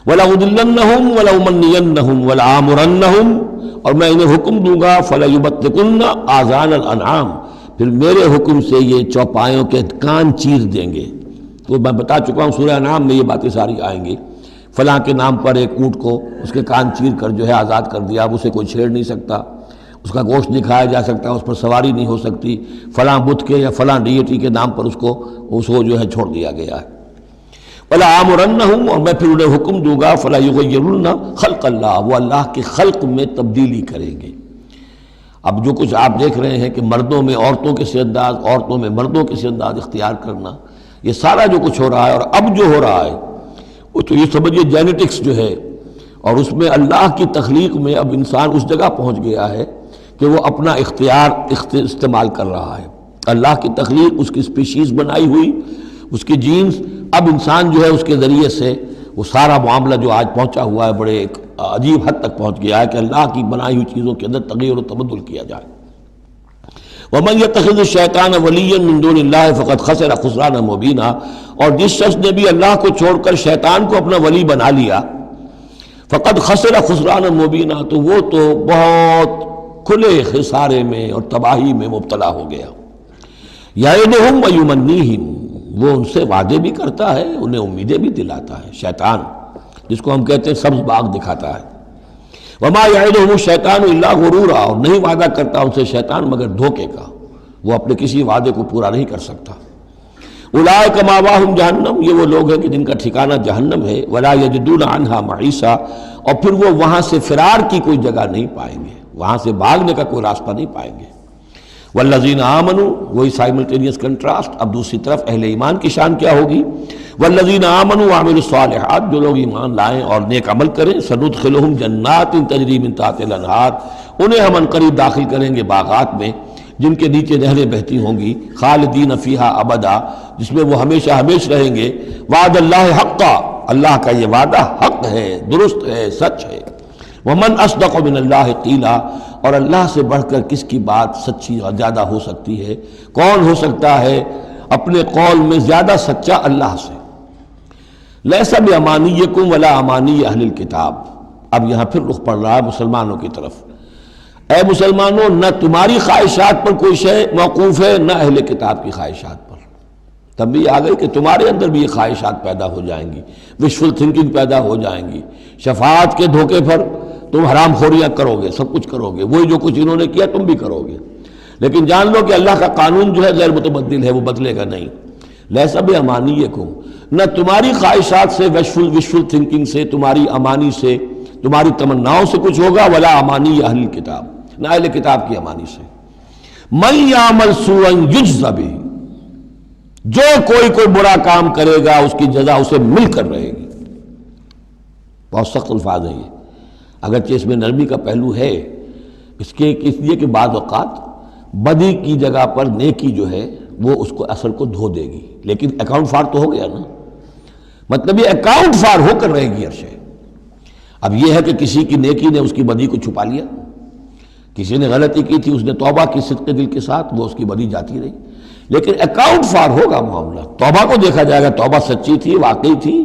وَلَأُضِلَّنَّهُمْ وَلَأُمَنِّيَنَّهُمْ وَلَآمُرَنَّهُمْ، اور میں انہیں حکم دوں گا، فَلَيُبَتِّكُنَّ آذَانَ الْأَنْعَامِ، پھر میرے حکم سے یہ چوپایوں کے کان چیر دیں گے۔ تو میں بتا چکا ہوں سورہ انعام میں یہ باتیں ساری آئیں گی، فلاں کے نام پر ایک اونٹ کو اس کے کان چیر کر جو ہے آزاد کر دیا، اب اسے کوئی چھیڑ نہیں سکتا، اس کا گوشت نہیں کھایا جا سکتا، اس پر سواری نہیں ہو سکتی، فلاں بت کے یا فلاں ڈیٹی کے نام پر اس کو جو ہے چھوڑ دیا گیا ہے۔ وَلَآمُرَنَّهُمْ، اور میں پھر انہیں حکم دوں گا، فَلَا يُغَيِّرُنَّ خَلْقَ اللَّهِ، وہ اللہ کے خلق میں تبدیلی کریں گے۔ اب جو کچھ آپ دیکھ رہے ہیں کہ مردوں میں عورتوں کے سے انداز، عورتوں میں مردوں کے سے انداز اختیار کرنا، یہ سارا جو کچھ ہو رہا ہے اور اب جو ہو رہا ہے وہ تو یہ سمجھیے جینیٹکس جو ہے، اور اس میں اللہ کی تخلیق میں اب انسان اس جگہ پہنچ گیا ہے کہ وہ اپنا اختیار استعمال کر رہا ہے۔ اللہ کی تخلیق، اس کی سپیشیز بنائی ہوئی، اس کی جینز، اب انسان جو ہے اس کے ذریعے سے وہ سارا معاملہ جو آج پہنچا ہوا ہے بڑے ایک عجیب حد تک پہنچ گیا ہے کہ اللہ کی بنائی ہوئی چیزوں کے اندر تغیر و تبدل کیا جائے۔ وَمَنْ يَتَّخِذِ الشَّيْطَانَ وَلِيًّا مِّن دُونِ اللَّهِ فَقَدْ خَسِرَ خُسْرَانًا مُبِينًا، اور جس شخص نے بھی اللہ کو چھوڑ کر شیطان کو اپنا ولی بنا لیا، فَقَدْ خَسِرَ خُسْرَانًا مُبِينًا، تو وہ تو بہت کھلے خسارے میں اور تباہی میں مبتلا ہو گیا۔ یعدہم ویمنیہم، وہ ان سے وعدے بھی کرتا ہے، انہیں امیدیں بھی دلاتا ہے، شیطان جس کو ہم کہتے ہیں سبز باغ دکھاتا ہے۔ وما یعدہم الشیطان الا غرورا، اور نہیں وعدہ کرتا ان سے شیطان مگر دھوکے کا، وہ اپنے کسی وعدے کو پورا نہیں کر سکتا۔ اولئک مأواہم جہنم، یہ وہ لوگ ہیں کہ جن کا ٹھکانہ جہنم ہے، ولا یجدون عنہا محیصا، اور پھر وہ وہاں سے فرار کی کوئی جگہ نہیں پائیں گے، وہاں سے بھاگنے کا کوئی راستہ نہیں پائیں گے۔ والذین آمنوا، وہی سائملٹینیس کنٹراسٹ، اب دوسری طرف اہل ایمان کی شان کیا ہوگی؟ والذین آمنوا وعملوا الصالحات، جو لوگ ایمان لائیں اور نیک عمل کریں، سندخلہم جنات تجری من تحتہا الانہار، انہیں ہم عنقریب داخل کریں گے باغات میں جن کے نیچے نہریں بہتی ہوں گی، خالدین فیہا ابدا، جس میں وہ ہمیشہ ہمیشہ رہیں گے۔ وعد اللہ حقا، اللہ کا یہ وعدہ حق ہے، درست ہے، سچ ہے۔ ومن اصدق من اللہ قیلا، اور اللہ سے بڑھ کر کس کی بات سچی اور زیادہ ہو سکتی ہے؟ کون ہو سکتا ہے اپنے قول میں زیادہ سچا اللہ سے؟ لیس بامانیکم ولا امانی اہل الکتاب، اب یہاں پھر رخ پڑ رہا ہے مسلمانوں کی طرف۔ اے مسلمانوں، نہ تمہاری خواہشات پر کوئی شے موقوف ہے، نہ اہل کتاب کی خواہشات پر۔ تب بھی آ گئی کہ تمہارے اندر بھی یہ خواہشات پیدا ہو جائیں گی، وشفل تھنکنگ پیدا ہو جائیں گی، شفاعت کے دھوکے پر تم حرام خوریاں کرو گے، سب کچھ کرو گے، وہی جو کچھ انہوں نے کیا تم بھی کرو گے۔ لیکن جان لو کہ اللہ کا قانون جو ہے غیر متبدل ہے، وہ بدلے گا نہیں۔ لیسا بامانیکم، نہ تمہاری خواہشات سے، وشفل تھنکنگ سے، تمہاری امانی سے، تمہاری تمناؤں سے کچھ ہوگا، ولا امانی اہل کتاب، نہ اہل کتاب کی امانی سے۔ من یعمل سوءا یجز بہ، جو کوئی برا کام کرے گا اس کی جزا اسے مل کر رہے گی۔ بہت سخت الفاظ ہیں یہ، اگرچہ اس میں نرمی کا پہلو ہے، اس لیے کہ بعض اوقات بدی کی جگہ پر نیکی جو ہے وہ اس کو اثر کو دھو دے گی، لیکن اکاؤنٹ فار تو ہو گیا نا، مطلب یہ اکاؤنٹ فار ہو کر رہے گی عرش۔ اب یہ ہے کہ کسی کی نیکی نے اس کی بدی کو چھپا لیا، کسی نے غلطی کی تھی، اس نے توبہ کی صدق دل کے ساتھ، وہ اس کی بدی جاتی رہی، لیکن اکاؤنٹ فار ہوگا معاملہ۔ توبہ کو دیکھا جائے گا، توبہ سچی تھی، واقعی تھی،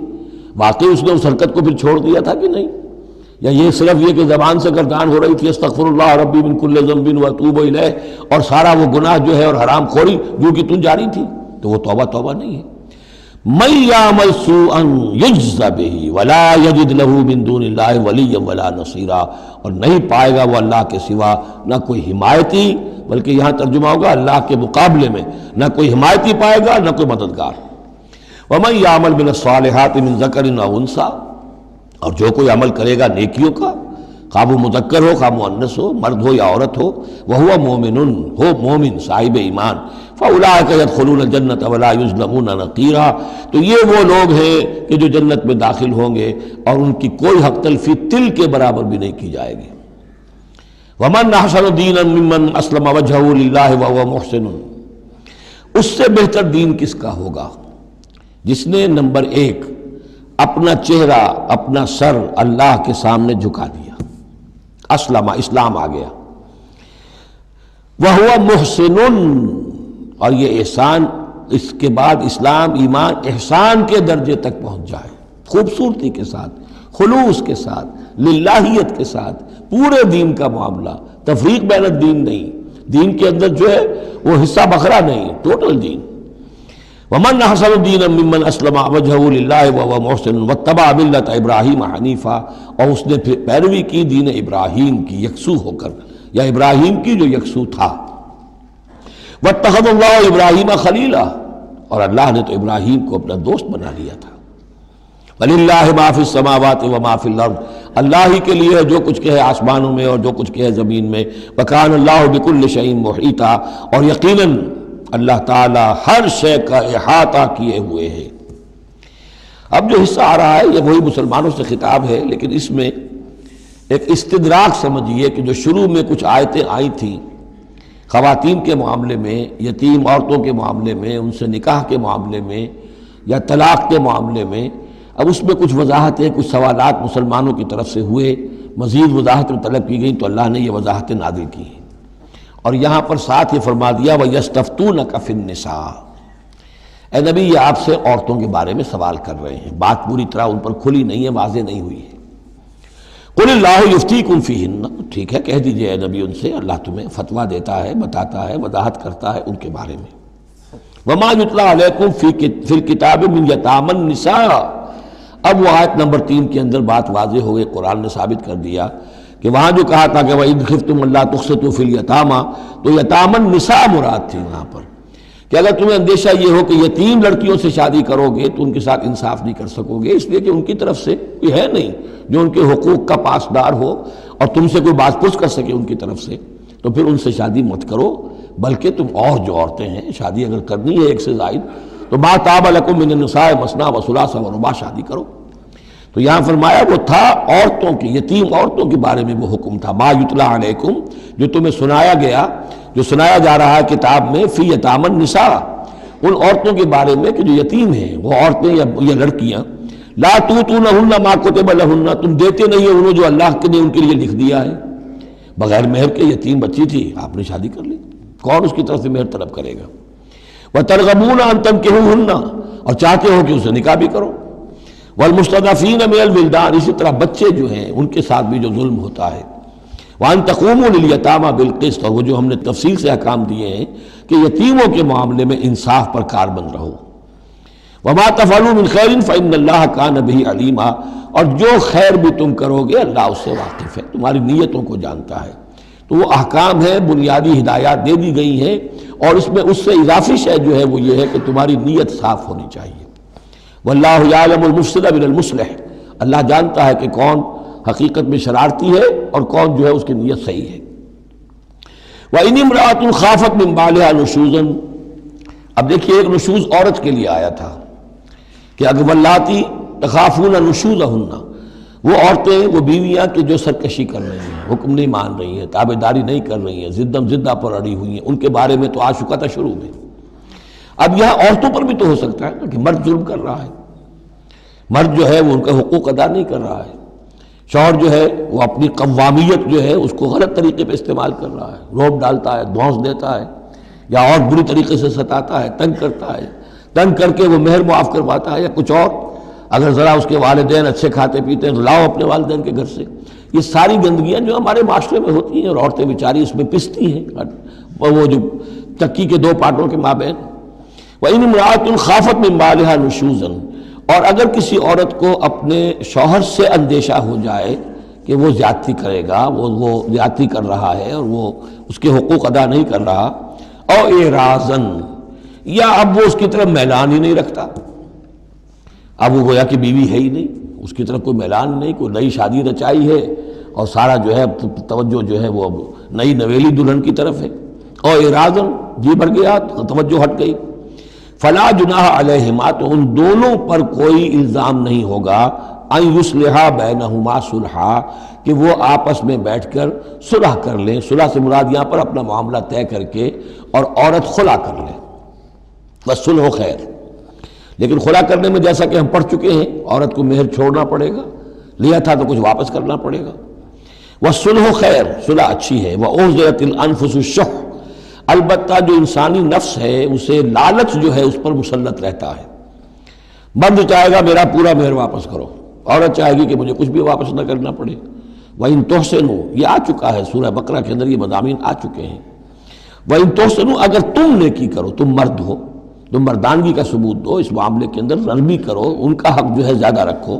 واقعی اس نے اس حرکت کو پھر چھوڑ دیا تھا کہ نہیں، یا یہ صرف یہ کہ زبان سے گردان ہو رہی تھی استغفر اللہ ربی من کل ذنب واتوب الیہ، اور سارا وہ گناہ جو ہے اور حرام خوری جو کہ تم جاری تھی، تو وہ توبہ نہیں ہے۔ من یعمل سوءا یجز بہ ولا یجد له من دون اللہ ولیا ولا نصیرا، اور نہیں پائے گا وہ اللہ کے سوا نہ کوئی حمایتی، بلکہ یہاں ترجمہ ہوگا اللہ کے مقابلے میں نہ کوئی حمایتی پائے گا نہ کوئی مددگار۔ ومن یعمل من الصالحات من ذکر او انثی، اور جو کوئی عمل کرے گا نیکیوں کا، خواہ وہ مذکر ہو خواہ مؤنث ہو، مرد ہو یا عورت ہو، وہو مومن، ہو مومن صاحب ایمان، فاولئک یدخلون الجنة ولا یظلمون نقیرا، تو یہ وہ لوگ ہیں کہ جو جنت میں داخل ہوں گے اور ان کی کوئی حق تلفی تل کے برابر بھی نہیں کی جائے گی۔ ومن احسن دینا ممن اسلم وجہہ للہ وہو محسن، اس سے بہتر دین کس کا ہوگا جس نے نمبر 1 اپنا چہرہ، اپنا سر اللہ کے سامنے جھکا دیا، اسلم، اسلام آ گیا، وہو محسن، اور یہ احسان، اس کے بعد اسلام ایمان احسان کے درجے تک پہنچ جائے، خوبصورتی کے ساتھ، خلوص کے ساتھ، للہیت کے ساتھ، پورے دین کا معاملہ، تفریق بین الدین نہیں، دین کے اندر جو ہے وہ حصہ بکھرا نہیں، ٹوٹل دین۔ ومن احسن دینا ممن اسلم وجہہ للہ وہو محسن واتبع ملت ابراہیم حنیفا، اور اس نے پھر پیروی کی دین ابراہیم کی یکسو ہو کر، یا ابراہیم کی جو یکسو تھا۔ واتخذ اللہ ابراہیم خلیلا، اور اللہ نے تو ابراہیم کو اپنا دوست بنا لیا تھا۔ وَلِلَّهِ مَا فِي السَّمَاوَاتِ وَمَا فِي الْأَرْضِ، اللہ ہی کے لیے جو کچھ کہ ہے آسمانوں میں اور جو کچھ کہ ہے زمین میں۔ وَكَانَ اللَّهُ بِكُلِّ شَيْءٍ مُحِيطًا، اور یقیناً اللہ تعالیٰ ہر شے کا احاطہ کیے ہوئے ہے۔ اب جو حصہ آ رہا ہے یہ وہی مسلمانوں سے خطاب ہے، لیکن اس میں ایک استدراک سمجھیے کہ جو شروع میں کچھ آیتیں آئی تھیں خواتین کے معاملے میں، یتیم عورتوں کے معاملے میں، ان سے نکاح کے معاملے میں یا طلاق کے معاملے میں، اب اس میں کچھ وضاحتیں، کچھ سوالات مسلمانوں کی طرف سے ہوئے، مزید وضاحتیں طلب کی گئیں تو اللہ نے یہ وضاحتیں نازل کی ہیں، اور یہاں پر ساتھ یہ فرما دیا وَيَسْتَفْتُونَكَ فِي النِّسَاءِ، اے نبی یہ آپ سے عورتوں کے بارے میں سوال کر رہے ہیں، بات پوری طرح ان پر کھلی نہیں ہے، واضح نہیں ہوئی ہے۔ قُلِ اللَّهُ يُفْتِيكُمْ فِيهِنَّ، ٹھیک ہے کہہ دیجئے اے نبی ان سے، اللہ تمہیں فتویٰ دیتا ہے، بتاتا ہے، وضاحت کرتا ہے ان کے بارے میں۔ وَمَا يُتْلَىٰ عَلَيْكُمْ فِي الْكِتَابِ مِنْ يَتَامَى النِّسَاءِ، اب وہ آیت نمبر 3 کے اندر بات واضح ہو گئی، قرآن نے ثابت کر دیا کہ وہاں جو کہا تھا کہ وَإِنْ خِفْتُمْ أَلَّا تُقْسِطُوا فِي الْيَتَامَى، تو یتامى النساء مراد تھی وہاں پر، کہ اگر تمہیں اندیشہ یہ ہو کہ یتیم لڑکیوں سے شادی کرو گے تو ان کے ساتھ انصاف نہیں کر سکو گے، اس لیے کہ ان کی طرف سے کوئی ہے نہیں جو ان کے حقوق کا پاسدار ہو اور تم سے کوئی بات پوچھ کر سکے ان کی طرف سے، تو پھر ان سے شادی مت کرو، بلکہ تم اور جو عورتیں ہیں شادی اگر کرنی ہے ایک سے زائد تو ما طاب لکم من النساء مثنی وثلاث ورباع، شادی کرو۔ تو یہاں فرمایا وہ تھا عورتوں کی، یتیم عورتوں کے بارے میں وہ حکم تھا، ما یتلا علیکم، جو تمہیں سنایا گیا، جو سنایا جا رہا ہے کتاب میں، فی یتامى النساء، ان عورتوں کے بارے میں کہ جو یتیم ہیں، وہ عورتیں یا لڑکیاں، لا توتونہن ما کتب لہن، تم دیتے نہیں ہو انہوں جو اللہ نے ان کے لیے لکھ دیا ہے، بغیر مہر کے یتیم بچی تھی آپ نے شادی کر لی، کون اس کی طرف سے مہر طلب کرے گا؟ وترغبون ان تنکحوہن، اور چاہتے ہو کہ اسے نکاح بھی کرو، والمستضعفین من الولدان، اسی طرح بچے جو ہیں ان کے ساتھ بھی جو ظلم ہوتا ہے، وان تقوموا للیتامى بالقسط، اور وہ جو ہم نے تفصیل سے احکام دیے ہیں کہ یتیموں کے معاملے میں انصاف پر کاربند رہو، وما تفعلوا من خیر فإن اللہ کان بہ علیما، اور جو خیر بھی تم کرو گے اللہ اس سے واقف ہے، تمہاری نیتوں کو جانتا ہے۔ تو وہ احکام ہیں، بنیادی ہدایات دے دی گئی ہیں، اور اس میں اس سے اضافی شے جو ہے وہ یہ ہے کہ تمہاری نیت صاف ہونی چاہیے۔ واللہ یعلم المفسد من المصلح، اللہ جانتا ہے کہ کون حقیقت میں شرارتی ہے اور کون جو ہے اس کی نیت صحیح ہے۔ وَإِنِ امْرَأَةٌ خَافَتْ مِنْ بَعْلِهَا نُشُوزًا، اب دیکھیے ایک نشوز عورت کے لیے آیا تھا کہ اگر واللاتی تخافون نشوزہن، وہ عورتیں، وہ بیویاں کہ جو سرکشی کر رہی ہیں، حکم نہیں مان رہی ہیں، تابعداری نہیں کر رہی ہیں، زدم زدہ پر اڑی ہوئی ہیں، ان کے بارے میں تو آ چکا تھا شروع میں۔ اب یہاں عورتوں پر بھی تو ہو سکتا ہے نا کہ مرد ظلم کر رہا ہے، مرد جو ہے وہ ان کا حقوق ادا نہیں کر رہا ہے، شوہر جو ہے وہ اپنی قوامیت جو ہے اس کو غلط طریقے پہ استعمال کر رہا ہے، روب ڈالتا ہے، دھونس دیتا ہے، یا اور بری طریقے سے ستاتا ہے، تنگ کرتا ہے، تنگ کر کے وہ مہر معاف کرواتا ہے یا کچھ اور۔ اگر ذرا اس کے والدین اچھے کھاتے پیتے ہیں تو لاؤ اپنے والدین کے گھر سے۔ یہ ساری گندگیاں جو ہمارے معاشرے میں ہوتی ہیں اور عورتیں بیچاری اس میں پستی ہیں، وہ جو چکی کے دو پارٹوں کے مابین۔ وَإِنِ امْرَأَةٌ خَافَتْ مِنْ بَعْلِهَا نُشُوزًا، اور اگر کسی عورت کو اپنے شوہر سے اندیشہ ہو جائے کہ وہ زیادتی کرے گا، وہ زیادتی کر رہا ہے اور وہ اس کے حقوق ادا نہیں کر رہا، او اعراضاً، یا اب وہ اس کی طرف میلان ہی نہیں رکھتا، اب وہ گویا کہ بیوی ہے ہی نہیں، اس کی طرف کوئی میلان نہیں، کوئی نئی شادی رچائی ہے اور سارا جو ہے توجہ جو ہے وہ اب نئی نویلی دلہن کی طرف ہے، او اعراضاً، جی بھر گیا، توجہ ہٹ گئی، فلا جناح علیہما، تو ان دونوں پر کوئی الزام نہیں ہوگا، ان یصلحا بینہما صلحا، کہ وہ آپس میں بیٹھ کر صلح کر لیں۔ صلح سے مراد یہاں پر اپنا معاملہ طے کر کے اور عورت خلا کر لے، بس صلح خیر۔ لیکن خلا کرنے میں جیسا کہ ہم پڑھ چکے ہیں، عورت کو مہر چھوڑنا پڑے گا، لیا تھا تو کچھ واپس کرنا پڑے گا۔ والصلح خیر، صلح اچھی ہے۔ وَأُحْضِرَتِ الْأَنفُسُ الشُّحَّ، البتہ جو انسانی نفس ہے اسے لالچ جو ہے اس پر مسلط رہتا ہے، مرد چاہے گا میرا پورا مہر واپس کرو، عورت چاہے گی کہ مجھے کچھ بھی واپس نہ کرنا پڑے۔ وَإِن تُحْسِنُوا، یہ آ چکا ہے سورہ بقرہ کے اندر، یہ مضامین آ چکے ہیں۔ وَإِن تُحْسِنُوا، اگر تم نیکی کرو، تم مرد ہو، تم مردانگی کا ثبوت دو، اس معاملے کے اندر نرمی کرو، ان کا حق جو ہے زیادہ رکھو۔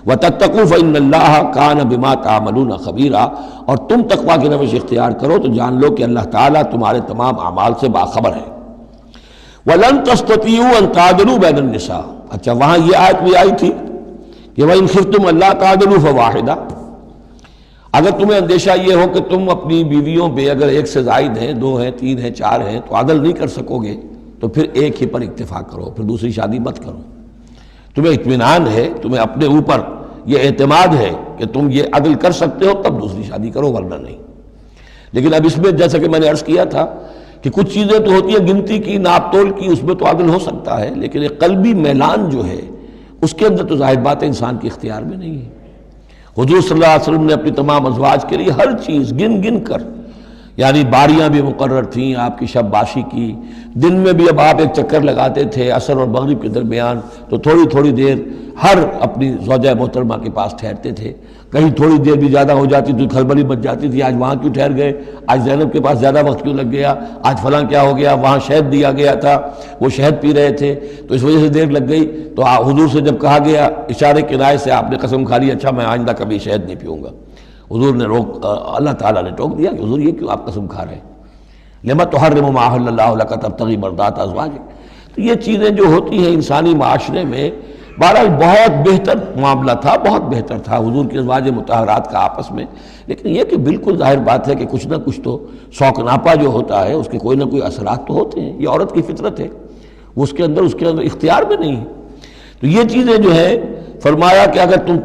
وَتَتَّقُوا فَإِنَّ اللَّهَ كَانَ بِمَا تَعْمَلُونَ خَبِيرًا، اور تم تقویٰ کی روش اختیار کرو تو جان لو کہ اللہ تعالیٰ تمہارے تمام اعمال سے باخبر ہے۔ وَلَن تَسْتَطِيعُوا أَن تَعْدِلُوا بَيْنَ النِّسَاءِ، اچھا وہاں یہ آیت بھی آئی تھی کہ وَإِنْ خِفْتُمْ أَلَّا تَعْدِلُوا فَوَاحِدَةً، اگر تمہیں اندیشہ یہ ہو کہ تم اپنی بیویوں پہ اگر ایک سے زائد ہیں، دو ہیں، تین ہیں، چار ہیں، تو عدل نہیں کر سکو گے تو پھر ایک ہی پر اکتفا کرو، پھر دوسری شادی مت کرو۔ تمہیں اطمینان ہے، تمہیں اپنے اوپر یہ اعتماد ہے کہ تم یہ عدل کر سکتے ہو، تب دوسری شادی کرو، ورنہ نہیں۔ لیکن اب اس میں جیسا کہ میں نے عرض کیا تھا کہ کچھ چیزیں تو ہوتی ہیں گنتی کی، ناپ تول کی، اس میں تو عدل ہو سکتا ہے، لیکن ایک قلبی میلان جو ہے اس کے اندر تو ظاہر بات ہے انسان کے اختیار میں نہیں ہے۔ حضور صلی اللہ علیہ وسلم نے اپنی تمام ازواج کے لیے ہر چیز گن گن کر، یعنی باریاں بھی مقرر تھیں آپ کی شب باشی کی، دن میں بھی اب آپ ایک چکر لگاتے تھے عصر اور مغرب کے درمیان، تو تھوڑی تھوڑی دیر ہر اپنی زوجہ محترمہ کے پاس ٹھہرتے تھے، کہیں تھوڑی دیر بھی زیادہ ہو جاتی تو کھلبلی مچ جاتی تھی، آج وہاں کیوں ٹھہر گئے، آج زینب کے پاس زیادہ وقت کیوں لگ گیا، آج فلاں کیا ہو گیا، وہاں شہد دیا گیا تھا، وہ شہد پی رہے تھے تو اس وجہ سے دیر لگ گئی۔ تو حضور سے جب کہا گیا اشارے کنائے سے، آپ نے قسم کھا لی اچھا میں آئندہ کبھی شہد نہیں پیوں گا، حضور نے اللہ تعالیٰ نے ٹوک دیا کہ حضور یہ کیوں آپ قسم کھا رہے ہیں، لما تحرم ما احل اللہ لک تبتغی مرضات ازواجک۔ تو یہ چیزیں جو ہوتی ہیں انسانی معاشرے میں، بہرحال بہت بہتر معاملہ تھا، بہت بہتر تھا حضور کی ازواج مطہرات کا آپس میں، لیکن یہ کہ بالکل ظاہر بات ہے کہ کچھ نہ کچھ تو شوق جو ہوتا ہے اس کے کوئی نہ کوئی اثرات تو ہوتے ہیں، یہ عورت کی فطرت ہے، وہ اس کے اندر اختیار میں نہیں ہے۔ تو یہ چیزیں جو ہے فرمایا کہ اگر تم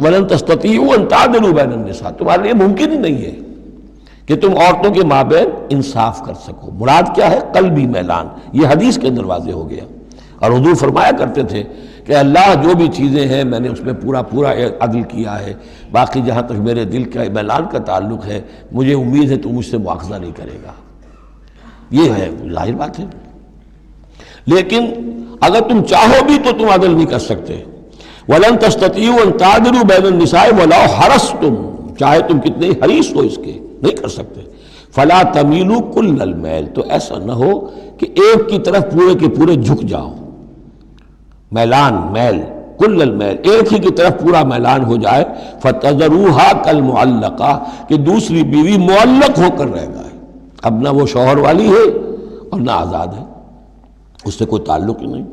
وَلَن تَسْتَطِيعُوا أَن تَعْدِلُوا بَيْنَ النِّسَاءِ، تمہارے لیے ممکن ہی نہیں ہے کہ تم عورتوں کے مابین انصاف کر سکو۔ مراد کیا ہے؟ قلبی میلان، یہ حدیث کے اندر واضح ہو گیا۔ اور حضور فرمایا کرتے تھے کہ اللہ جو بھی چیزیں ہیں میں نے اس میں پورا عدل کیا ہے، باقی جہاں تک میرے دل کا میلان کا تعلق ہے مجھے امید ہے تو مجھ سے مواخذہ نہیں کرے گا، یہ ہے ظاہر بات ہے۔ لیکن اگر تم چاہو بھی تو تم عدل نہیں کر سکتے۔ وَلَن تَسْتَطِيعُوا أَن تَعْدِلُوا بَيْنَ النِّسَاءِ وَلَوْ حَرَصْتُمْ، چاہے تم کتنے حریص ہو اس کے، نہیں کر سکتے۔ فَلَا تَمِيلُوا كُلَّ الْمَيْلِ، تو ایسا نہ ہو کہ ایک کی طرف پورے کے پورے جھک جاؤ، میلان، میل، کل المیل، ایک ہی کی طرف پورا میلان ہو جائے، فَتَذَرُوهَا كَالْمُعَلَّقَةِ کہ دوسری بیوی معلق ہو کر رہ گئے، اب نہ وہ شوہر والی ہے اور نہ آزاد ہے، اس سے کوئی تعلق ہی نہیں۔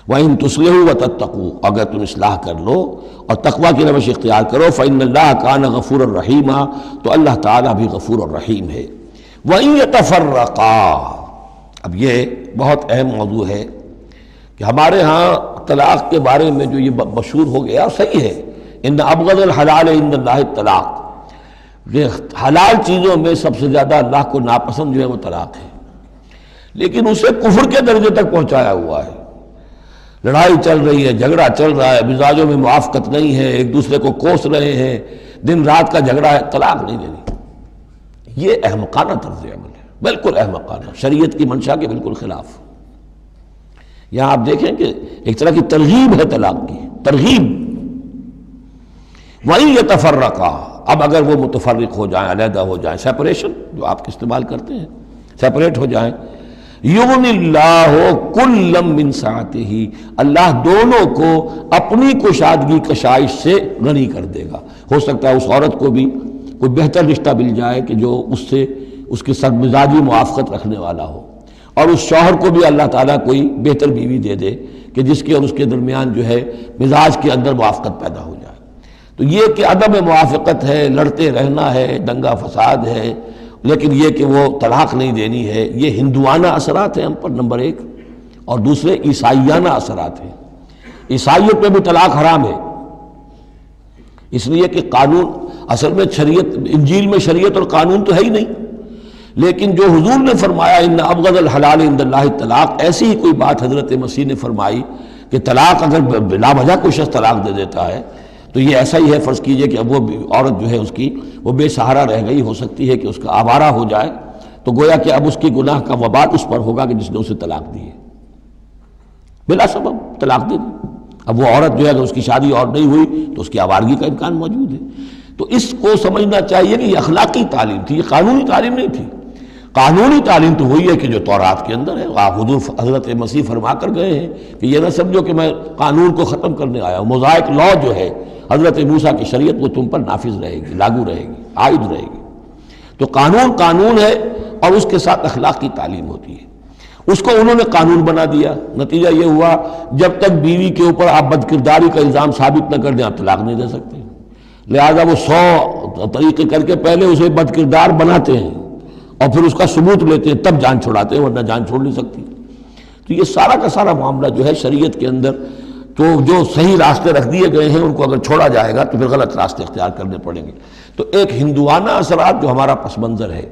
وَإِن تُصْلِحُوا وَتَتَّقُوا اگر تم اصلاح کر لو اور تقوی کی روش اختیار کرو، فَإِنَّ اللَّهَ كَانَ غَفُورًا رَحِيمًا تو اللہ تعالیٰ بھی غفور الرحیم ہے۔ وَإِن يَتَفَرَّقَا اب یہ بہت اہم موضوع ہے کہ ہمارے ہاں طلاق کے بارے میں جو یہ مشہور ہو گیا صحیح ہے، ان ابغض الحلال عند اللہ الطلاق، یہ حلال چیزوں میں سب سے زیادہ اللہ کو ناپسند جو ہے وہ طلاق ہے، لیکن اسے کفر کے درجے تک پہنچایا ہوا ہے۔ لڑائی چل رہی ہے، جھگڑا چل رہا ہے، مزاجوں میں موافقت نہیں ہے، ایک دوسرے کو کوس رہے ہیں، دن رات کا جھگڑا ہے، طلاق نہیں دینی۔ یہ احمقانہ طرز عمل ہے، بالکل احمقانہ، شریعت کی منشا کے بالکل خلاف۔ یہاں آپ دیکھیں کہ ایک طرح کی ترغیب ہے طلاق کی، ترغیب۔ وَإِن يَتَفَرَّقَا اب اگر وہ متفرق ہو جائیں، علیحدہ ہو جائیں، سیپریشن جو آپ استعمال کرتے ہیں، سیپریٹ ہو جائیں، یغن اللہ کلا من سعتہ اللہ دونوں کو اپنی کشادگی کشائش سے غنی کر دے گا۔ ہو سکتا ہے اس عورت کو بھی کوئی بہتر رشتہ مل جائے کہ جو اس سے اس کے ساتھ مزاجی موافقت رکھنے والا ہو، اور اس شوہر کو بھی اللہ تعالیٰ کوئی بہتر بیوی دے دے کہ جس کے اور اس کے درمیان جو ہے مزاج کے اندر موافقت پیدا ہو جائے۔ تو یہ کہ عدم موافقت ہے، لڑتے رہنا ہے، دنگا فساد ہے، لیکن یہ کہ وہ طلاق نہیں دینی ہے، یہ ہندوانہ اثرات ہیں ہم پر نمبر ایک، اور دوسرے عیسائیانہ اثرات ہیں۔ عیسائیت میں بھی طلاق حرام ہے، اس لیے کہ قانون اصل میں شریعت، انجیل میں شریعت اور قانون تو ہے ہی نہیں، لیکن جو حضور نے فرمایا ان ابغض الحلال عند اللہ الطلاق، ایسی ہی کوئی بات حضرت مسیح نے فرمائی کہ طلاق اگر بلا وجہ کوئی شخص طلاق دے دیتا ہے تو یہ ایسا ہی ہے، فرض کیجئے کہ اب وہ عورت جو ہے اس کی وہ بے سہارا رہ گئی، ہو سکتی ہے کہ اس کا آوارہ ہو جائے، تو گویا کہ اب اس کی گناہ کا وبال اس پر ہوگا کہ جس نے اسے طلاق دی ہے، بلا سبب طلاق دے دی۔ اب وہ عورت جو ہے اگر اس کی شادی اور نہیں ہوئی تو اس کی آوارگی کا امکان موجود ہے۔ تو اس کو سمجھنا چاہیے کہ یہ اخلاقی تعلیم تھی، یہ قانونی تعلیم نہیں تھی۔ قانونی تعلیم تو وہی ہے کہ جو تورات کے اندر ہے، حضور حضرت مسیح فرما کر گئے ہیں کہ یہ نہ سمجھو کہ میں قانون کو ختم کرنے آیا ہوں، موزائک لا جو ہے حضرت موسیٰ کی شریعت وہ تم پر نافذ رہے گی، لاگو رہے گی، عائد رہے گی۔ تو قانون قانون ہے اور اس کے ساتھ اخلاق کی تعلیم ہوتی ہے، اس کو انہوں نے قانون بنا دیا، نتیجہ یہ ہوا جب تک بیوی کے اوپر آپ بدکرداری کا الزام ثابت نہ کر دیں آپ طلاق نہیں دے سکتے، لہذا وہ 100 طریقے کر کے پہلے اسے بدکردار بناتے ہیں اور پھر اس کا ثبوت لیتے ہیں، تب جان چھڑاتے ہیں، ورنہ جان چھوڑ نہیں سکتی۔ تو یہ سارا کا سارا معاملہ جو ہے شریعت کے اندر تو جو صحیح راستے رکھ دیے گئے ہیں ان کو اگر چھوڑا جائے گا تو پھر غلط راستے اختیار کرنے پڑیں گے۔ تو ایک ہندوانہ اثرات جو ہمارا پس منظر ہے،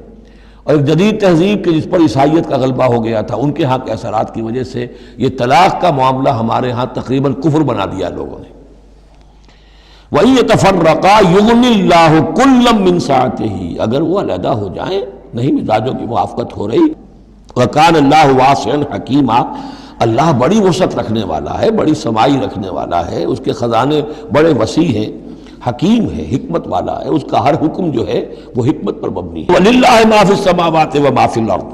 اور ایک جدید تہذیب کے جس پر عیسائیت کا غلبہ ہو گیا تھا، ان کے ہاں کے اثرات کی وجہ سے یہ طلاق کا معاملہ ہمارے ہاں تقریباً کفر بنا دیا لوگوں نے۔ وَإِن يَتَفَرَّقَا يُغْنِ اللَّهُ كُلًّا مِّن سَعَتِهِ اگر وہ علیحدہ ہو جائیں، نہیں مزاجوں کی موافقت ہو رہی، وَكَانَ اللَّهُ وَاسِعًا حَكِيمًا اللہ بڑی وسعت رکھنے والا ہے، بڑی سمائی رکھنے والا ہے، اس کے خزانے بڑے وسیع ہیں، حکیم ہے، حکمت والا ہے، اس کا ہر حکم جو ہے وہ حکمت پر مبنی ہے۔ وَلِلَّهِ مَا فِي السَّمَاوَاتِ وَمَا فِي الْأَرْضِ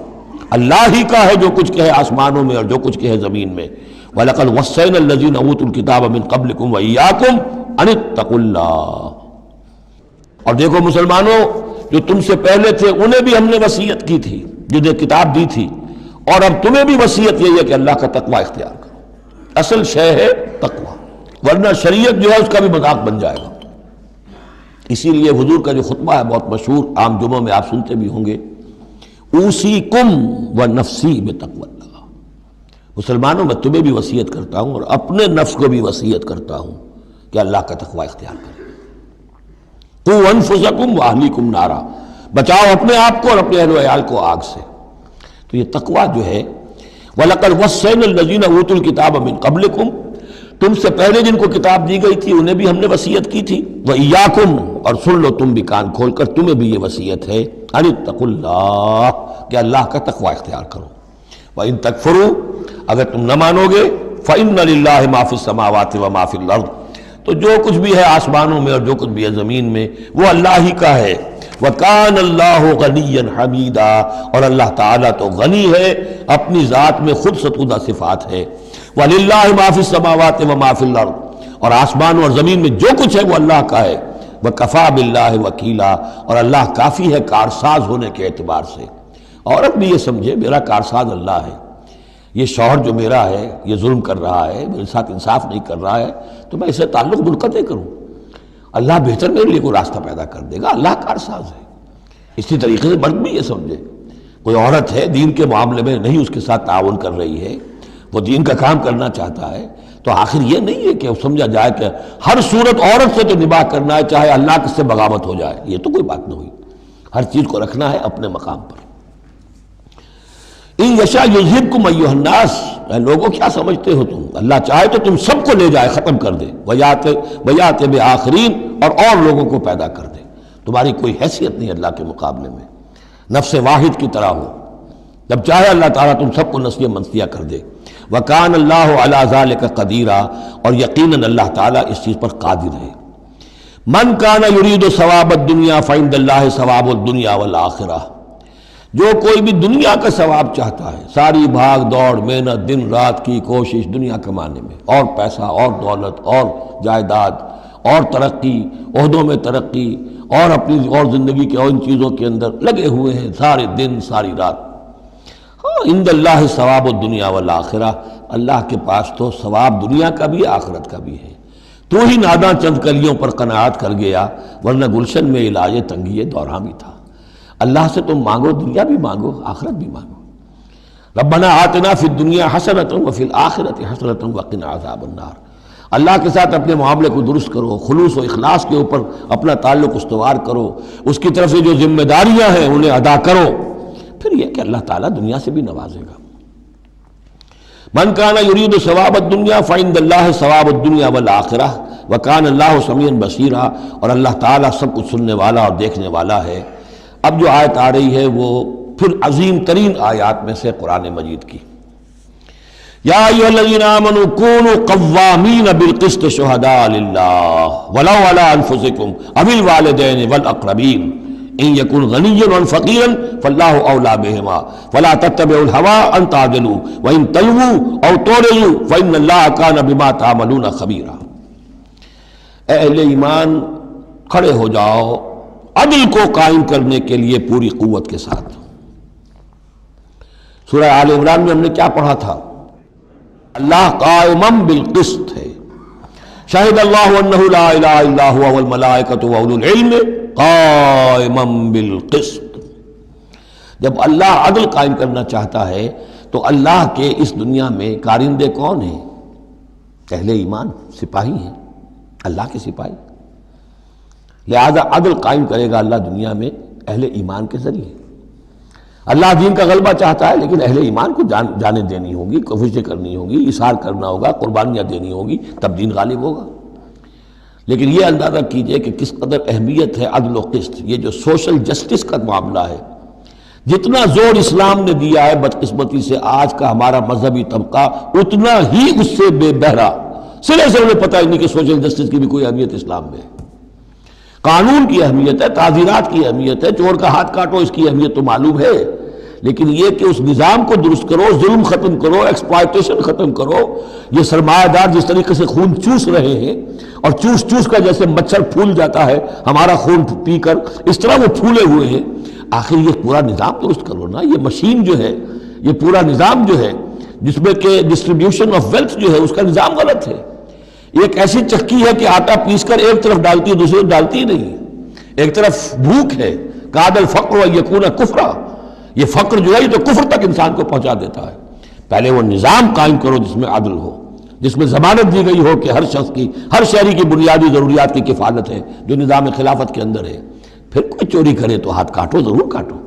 اللہ ہی کا ہے جو کچھ کہ ہے آسمانوں میں اور جو کچھ کہ ہے زمین میں۔ وَلَقَدْ وَصَّيْنَا الَّذِينَ أُوتُوا الْكِتَابَ مِن قَبْلِكُمْ وَإِيَّاكُمْ أَنِ اتَّقُوا اللَّهَ اور دیکھو مسلمانوں جو تم سے پہلے تھے انہیں بھی ہم نے وصیت کی تھی، جنہیں کتاب دی تھی، اور اب تمہیں بھی وصیت یہی ہے کہ اللہ کا تقوی اختیار کرو، اصل شے ہے تقوی، ورنہ شریعت جو ہے اس کا بھی مذاق بن جائے گا۔ اسی لیے حضور کا جو خطبہ ہے بہت مشہور، عام جمعوں میں آپ سنتے بھی ہوں گے، اوصیکم ونفسی بتقوی اللہ، مسلمانوں میں تمہیں بھی وصیت کرتا ہوں اور اپنے نفس کو بھی وصیت کرتا ہوں کہ اللہ کا تقوی اختیار کریں۔ قوا انفسکم واہلیکم نارا، بچاؤ اپنے آپ کو اور اپنے اہل و عیال کو آگ سے۔ تو یہ تقوی جو ہے، وَلَقَدْ وَصَّيْنَا الَّذِينَ أُوتُوا الْكِتَابَ مِن قَبْلِكُمْ تم سے پہلے جن کو کتاب دی گئی تھی انہیں بھی ہم نے وصیت کی تھی، وَإِيَّاكُمْ اور سن لو تم بھی کان کھول کر، تمہیں بھی یہ وصیت ہے، أَنِ اتَّقُوا اللَّهَ کہ اللہ کا تقوی اختیار کرو۔ وَإِن تَكْفُرُوا اگر تم نہ مانو گے، فَإِنَّ لِلَّهِ مَا فِي السَّمَاوَاتِ وَمَا فِي الْأَرْضِ تو جو کچھ بھی ہے آسمانوں میں اور جو کچھ بھی ہے زمین میں وہ اللہ ہی کا ہے۔ وَكَانَ اللَّهُ غَنِيًّا حَمِيدًا اور اللہ تعالیٰ تو غنی ہے، اپنی ذات میں خود ستودہ صفات ہے۔ وَلِلَّهِ مَا فِي السَّمَاوَاتِ وَمَا فِي الْأَرْضِ، اور آسمان اور زمین میں جو کچھ ہے وہ اللہ کا ہے، وَكَفَى بِاللَّهِ وَكِيلًا، اور اللہ کافی ہے کارساز ہونے کے اعتبار سے۔ عورت بھی یہ سمجھے میرا کارساز اللہ ہے، یہ شوہر جو میرا ہے یہ ظلم کر رہا ہے، میرے ساتھ انصاف نہیں کر رہا ہے، تو میں اسے تعلق منقطع کروں، اللہ بہتر میرے لیے کوئی راستہ پیدا کر دے گا، اللہ کارساز ہے۔ اسی طریقے سے مرد بھی یہ سمجھے، کوئی عورت ہے دین کے معاملے میں نہیں اس کے ساتھ تعاون کر رہی ہے، وہ دین کا کام کرنا چاہتا ہے، تو آخر یہ نہیں ہے کہ سمجھا جائے کہ ہر صورت عورت سے تو نباہ کرنا ہے چاہے اللہ سے بغاوت ہو جائے، یہ تو کوئی بات نہ ہوئی، ہر چیز کو رکھنا ہے اپنے مقام پر۔ ان یشاء یذہبکم ایھا الناس، اے لوگوں کیا سمجھتے ہو تم، اللہ چاہے تو تم سب کو لے جائے، ختم کر دے، ویات بآخرین، اور لوگوں کو پیدا کر دے، تمہاری کوئی حیثیت نہیں اللہ کے مقابلے میں، نفس واحد کی طرح ہو، جب چاہے اللہ تعالیٰ تم سب کو نسیہ منسیہ کر دے۔ وَكَانَ اللَّهُ عَلَى ذَلِكَ قَدِيرًا، اور یقیناً اللہ تعالیٰ اس چیز پر قادر ہے۔ مَنْ كَانَ يُرِيدُ ثَوَابَ الدُّنْيَا فَعِندَ اللَّهِ ثَوَابُ الدُّنْيَا وَالْآخِرَةِ، جو کوئی بھی دنیا کا ثواب چاہتا ہے، ساری بھاگ دوڑ محنت دن رات کی کوشش دنیا کمانے میں، اور پیسہ اور دولت اور جائیداد اور ترقی، عہدوں میں ترقی، اور اپنی اور زندگی کے اور ان چیزوں کے اندر لگے ہوئے ہیں سارے دن ساری رات، عند اللہ ثواب الدنیا والآخرہ، اللہ کے پاس تو ثواب دنیا کا بھی آخرت کا بھی ہے۔ تو ہی ناداں چند کلیوں پر قناعت کر گیا، ورنہ گلشن میں علاج تنگی دوراں بھی تھا۔ اللہ سے تم مانگو، دنیا بھی مانگو آخرت بھی مانگو۔ ربنا آتنا فی الدنیا حسنۃ وفی الآخرۃ حسنۃ وقنا عذاب النار، اللہ کے ساتھ اپنے معاملے کو درست کرو، خلوص و اخلاص کے اوپر اپنا تعلق استوار کرو، اس کی طرف سے جو ذمہ داریاں ہیں انہیں ادا کرو، پھر یہ کہ اللہ تعالیٰ دنیا سے بھی نوازے گا۔ من کان یرید ثواب الدنیا فعند اللہ ثواب الدنیا والآخرہ وکان اللہ سمیعا بصیرا، اور اللہ تعالیٰ سب کچھ سننے والا اور دیکھنے والا ہے۔ اب جو آیت آ رہی ہے وہ پھر عظیم ترین آیات میں سے قرآن مجید کی، یا ایھا الذین آمنوا کونوا قوامین بالقسط شہداء للہ ولو علی انفسکم او الوالدین والاقربین ان یکن غنیا و فقیرا فاللہ اولی بہما فلا تتبعوا الہوی ان تعدلوا وان تلووا او تعرضوا فان اللہ کان بما تعملون خبیرا۔ اے اہل ایمان کھڑے ہو جاؤ عدل کو قائم کرنے کے لیے پوری قوت کے ساتھ۔ سورہ آل عمران میں ہم نے کیا پڑھا تھا؟ اللہ قائما بالقسط ہے، شہد اللہ انہ لا الہ الا هو والملائکۃ واولو العلم قائما بالقسط۔ جب اللہ عدل قائم کرنا چاہتا ہے تو اللہ کے اس دنیا میں کارندے کون ہیں؟ اہل ایمان، سپاہی ہیں، اللہ کے سپاہی، لہذا عدل قائم کرے گا اللہ دنیا میں اہل ایمان کے ذریعے۔ اللہ دین کا غلبہ چاہتا ہے لیکن اہل ایمان کو جانیں دینی ہوگی، کوششیں کرنی ہوگی، اثار کرنا ہوگا، قربانیاں دینی ہوگی، تب دین غالب ہوگا۔ لیکن یہ اندازہ کیجئے کہ کس قدر اہمیت ہے عدل و قسط، یہ جو سوشل جسٹس کا معاملہ ہے، جتنا زور اسلام نے دیا ہے بدقسمتی سے آج کا ہمارا مذہبی طبقہ اتنا ہی اس سے بے بہرا، سرے سے انہیں پتہ ہی نہیں کہ سوشل جسٹس کی بھی کوئی اہمیت اسلام میں ہے۔ قانون کی اہمیت ہے، تعزیرات کی اہمیت ہے، چور کا ہاتھ کاٹو اس کی اہمیت تو معلوم ہے، لیکن یہ کہ اس نظام کو درست کرو، ظلم ختم کرو، ایکسپلائٹیشن ختم کرو، یہ سرمایہ دار جس طریقے سے خون چوس رہے ہیں اور چوس چوس کا جیسے مچھر پھول جاتا ہے ہمارا خون پی کر، اس طرح وہ پھولے ہوئے ہیں، آخر یہ پورا نظام درست کرو نا۔ یہ مشین جو ہے، یہ پورا نظام جو ہے جس میں کہ ڈسٹریبیوشن آف ویلتھ جو ہے اس کا نظام غلط ہے۔ ایک ایسی چکی ہے کہ آٹا پیس کر ایک طرف ڈالتی ہے دوسری طرف ڈالتی ہی نہیں، ایک طرف بھوک ہے، کاد الفقر ان یکون کفرا، یہ فقر جو ہے یہ تو کفر تک انسان کو پہنچا دیتا ہے۔ پہلے وہ نظام قائم کرو جس میں عدل ہو، جس میں ضمانت دی گئی ہو کہ ہر شخص کی، ہر شہری کی بنیادی ضروریات کی کفالت ہے جو نظام خلافت کے اندر ہے۔ پھر کوئی چوری کرے تو ہاتھ کاٹو، ضرور کاٹو،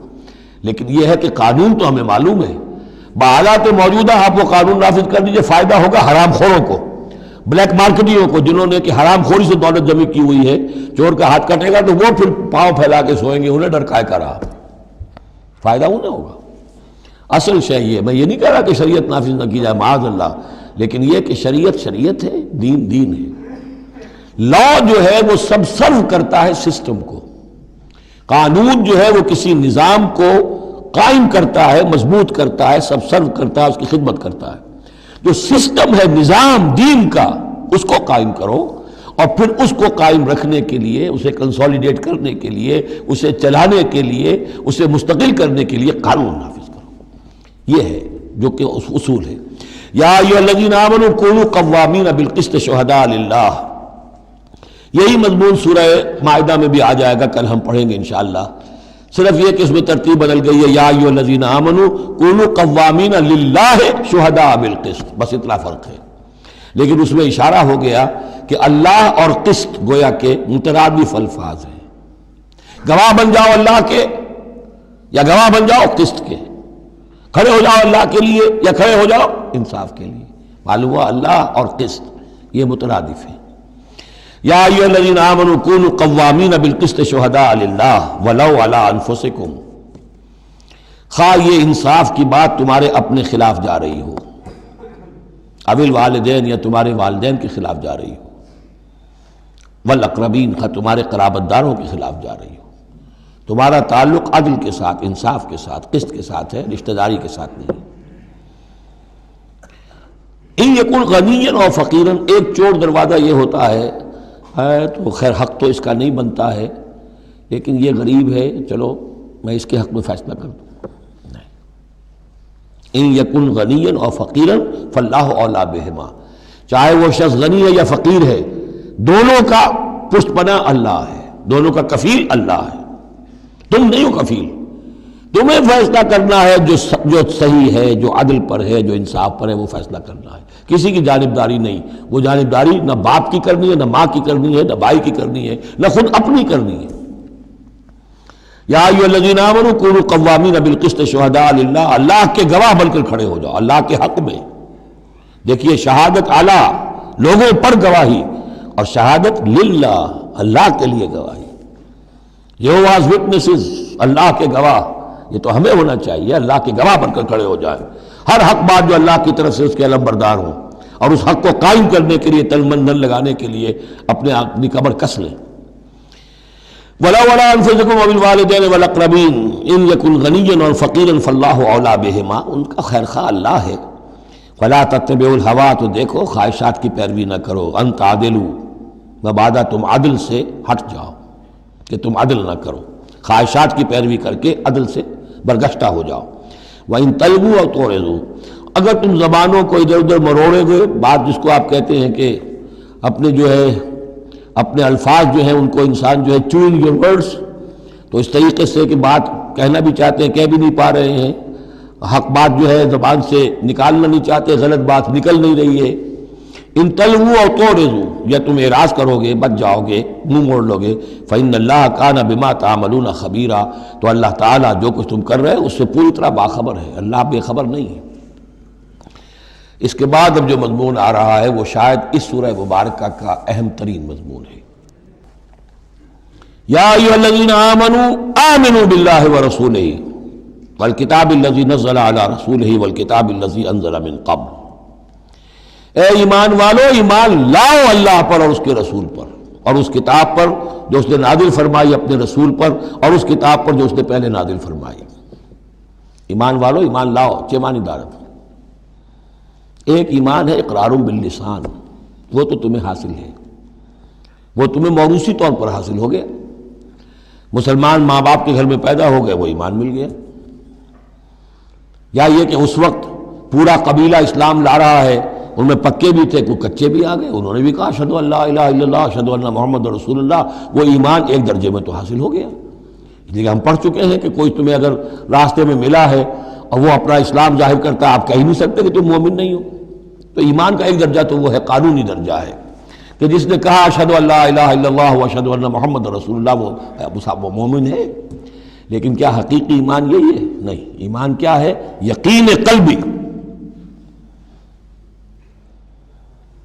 لیکن یہ ہے کہ قانون تو ہمیں معلوم ہے، بحالات موجودہ آپ وہ قانون نافذ کر دیجئے، فائدہ ہوگا حرام خوروں کو، بلیک مارکیٹیوں کو، جنہوں نے کہ حرام خوری سے دولت جمع کی ہوئی ہے۔ چور کا ہاتھ کٹے گا تو وہ پھر پاؤں پھیلا کے سوئیں گے، انہیں ڈر کائے کا رہا، فائدہ انہیں ہوگا۔ اصل شے یہ، میں یہ نہیں کہہ رہا کہ شریعت نافذ نہ کی جائے معاذ اللہ، لیکن یہ کہ شریعت شریعت ہے، دین دین ہے۔ لا جو ہے وہ سب سرو کرتا ہے سسٹم کو، قانون جو ہے وہ کسی نظام کو قائم کرتا ہے، مضبوط کرتا ہے، سب سرو کرتا ہے، اس کی خدمت کرتا ہے۔ جو سسٹم ہے نظام دین کا اس کو قائم کرو، اور پھر اس کو قائم رکھنے کے لیے، اسے کنسولیڈیٹ کرنے کے لیے، اسے چلانے کے لیے، اسے مستقل کرنے کے لیے قانون نافذ کرو۔ یہ ہے جو کہ اصول ہے۔ یا ایھا الذین آمنوا کونوا قوامین بالقسط شہداء للہ، یہی مضمون سورہ مائدہ میں بھی آ جائے گا، کل ہم پڑھیں گے انشاءاللہ۔ صرف یہ کہ اس میں ترتیب بدل گئی ہے، یا ایھا الذین آمنوا کونوا قوامین للہ شہداء بالقسط، بس اتنا فرق ہے۔ لیکن اس میں اشارہ ہو گیا کہ اللہ اور قسط گویا کہ مترادف الفاظ ہیں۔ گواہ بن جاؤ اللہ کے یا گواہ بن جاؤ قسط کے، کھڑے ہو جاؤ اللہ کے لیے یا کھڑے ہو جاؤ انصاف کے لیے۔ معلوم ہوا اللہ اور قسط یہ مترادف ہے۔ یا ایھا الذین آمنوا کونوا قوامین بالقسط شہداء للہ ولو علی انفسکم، خواہ یہ انصاف کی بات تمہارے اپنے خلاف جا رہی ہو، اوی الوالدین یا تمہارے والدین کے خلاف جا رہی ہو، والاقربین خواہ تمہارے قرابت داروں کے خلاف جا رہی ہو۔ تمہارا تعلق عدل کے ساتھ، انصاف کے ساتھ، قسط کے ساتھ ہے، رشتہ داری کے ساتھ نہیں۔ ان یکن غنیا اور فقیرا، ایک چور دروازہ یہ ہوتا ہے تو خیر حق تو اس کا نہیں بنتا ہے، لیکن یہ غریب ہے، چلو میں اس کے حق میں فیصلہ کر دوں۔ ان یکن غنیا اور فقیرا فاللہ اولیٰ بہما، چاہے وہ شخص غنی ہے یا فقیر ہے، دونوں کا پشت پناہ اللہ ہے، دونوں کا کفیل اللہ ہے۔ تم نہیں ہو کفیل، تمہیں فیصلہ کرنا ہے جو صحیح ہے، جو عدل پر ہے، جو انصاف پر ہے، وہ فیصلہ کرنا ہے۔ کسی کی جانبداری نہیں، وہ جانبداری نہ باپ کی کرنی ہے، نہ ماں کی کرنی ہے، نہ بھائی کی کرنی ہے، نہ خود اپنی کرنی ہے۔ یا ایھا الذین آمنوا کونوا قوامین بالقسط شہداء للہ، اللہ کے گواہ بن کر کھڑے ہو جاؤ اللہ کے حق میں۔ دیکھیے شہادت اعلیٰ، لوگوں پر گواہی، اور شہادت للہ، اللہ کے لیے گواہی۔ یہوہاز وٹنسز، اللہ کے گواہ، یہ تو ہمیں ہونا چاہیے، اللہ کے گواہ بن کر کھڑے ہو جائیں، ہر حق بات جو اللہ کی طرف سے اس کے علم بردار ہوں، اور اس حق کو قائم کرنے کے لیے تن من دھن لگانے کے لیے اپنی کمر کس لیں۔ وَلَوْ عَلَىٰ أَنفُسِكُمْ وَبِالْوَالِدَيْنِ وَالْأَقْرَبِينَ إِن يَكُنْ غَنِيًّا أَوْ فَقِيرًا فَاللَّهُ أَوْلَىٰ بِهِمَا، ان کا خیر خواہ اللہ ہے۔ فَلَا تَتَّبِعُوا الْهَوَىٰ، تو دیکھو خواہشات کی پیروی نہ کرو، أَن تَعْدِلُوا، مبادہ تم عدل سے ہٹ جاؤ کہ تم عدل نہ کرو، خواہشات کی پیروی کر کے عدل سے برگشتہ ہو جاؤ۔ وَإِن تَلْوُوا أَوْ تُعْرِضُوا، اگر تم زبانوں کو ادھر ادھر مروڑے گے، بات جس کو آپ کہتے ہیں کہ اپنے جو ہے اپنے الفاظ جو ہیں ان کو انسان جو ہے چوئنگ یور ورڈز، تو اس طریقے سے کہ بات کہنا بھی چاہتے ہیں کہہ بھی نہیں پا رہے ہیں، حق بات جو ہے زبان سے نکالنا نہیں چاہتے، غلط بات نکل نہیں رہی ہے۔ ان تلووا او تعرضوا، یا تم اعراض کرو گے، بچ جاؤ گے، منہ موڑ لو گے، فإن اللہ کان بما تعملون خبیرا، تو اللہ تعالیٰ جو کچھ تم کر رہے ہیں اس سے پوری طرح باخبر ہے، اللہ بے خبر نہیں ہے۔ اس کے بعد اب جو مضمون آ رہا ہے وہ شاید اس سورہ مبارکہ کا اہم ترین مضمون ہے۔ یا ایھا الذین آمنوا آمنوا باللہ ورسولہ والکتاب الذی نزل علی رسولہ والکتاب الذی انزل من قبل، اے ایمان والو ایمان لاؤ اللہ پر اور اس کے رسول پر، اور اس کتاب پر جو اس نے نازل فرمائی اپنے رسول پر، اور اس کتاب پر جو اس نے پہلے نازل فرمائی۔ ایمان والو ایمان لاؤ، چھ معنی دارت۔ ایک ایمان ہے اقرار باللسان، وہ تو تمہیں حاصل ہے، وہ تمہیں موروثی طور پر حاصل ہو گیا، مسلمان ماں باپ کے گھر میں پیدا ہو گئے، وہ ایمان مل گیا۔ یا یہ کہ اس وقت پورا قبیلہ اسلام لا رہا ہے، ان میں پکے بھی تھے، کوئی کچے بھی آ گئے، انہوں نے بھی کہا اشہد ان لا الہ الا اللہ اشہد ان محمد رسول اللہ، وہ ایمان ایک درجے میں تو حاصل ہو گیا۔ اس لیے ہم پڑھ چکے ہیں کہ کوئی تمہیں اگر راستے میں ملا ہے اور وہ اپنا اسلام ظاہر کرتا ہے، آپ کہہ نہیں سکتے کہ تم مومن نہیں ہو۔ تو ایمان کا ایک درجہ تو وہ ہے قانونی درجہ ہے کہ جس نے کہا اشہد ان لا الہ الا اللہ واشہد ان محمد رسول اللہ، وہ مومن ہے۔ لیکن کیا حقیقی ایمان یہی ہے؟ نہیں، ایمان کیا ہے؟ یقین قلبی۔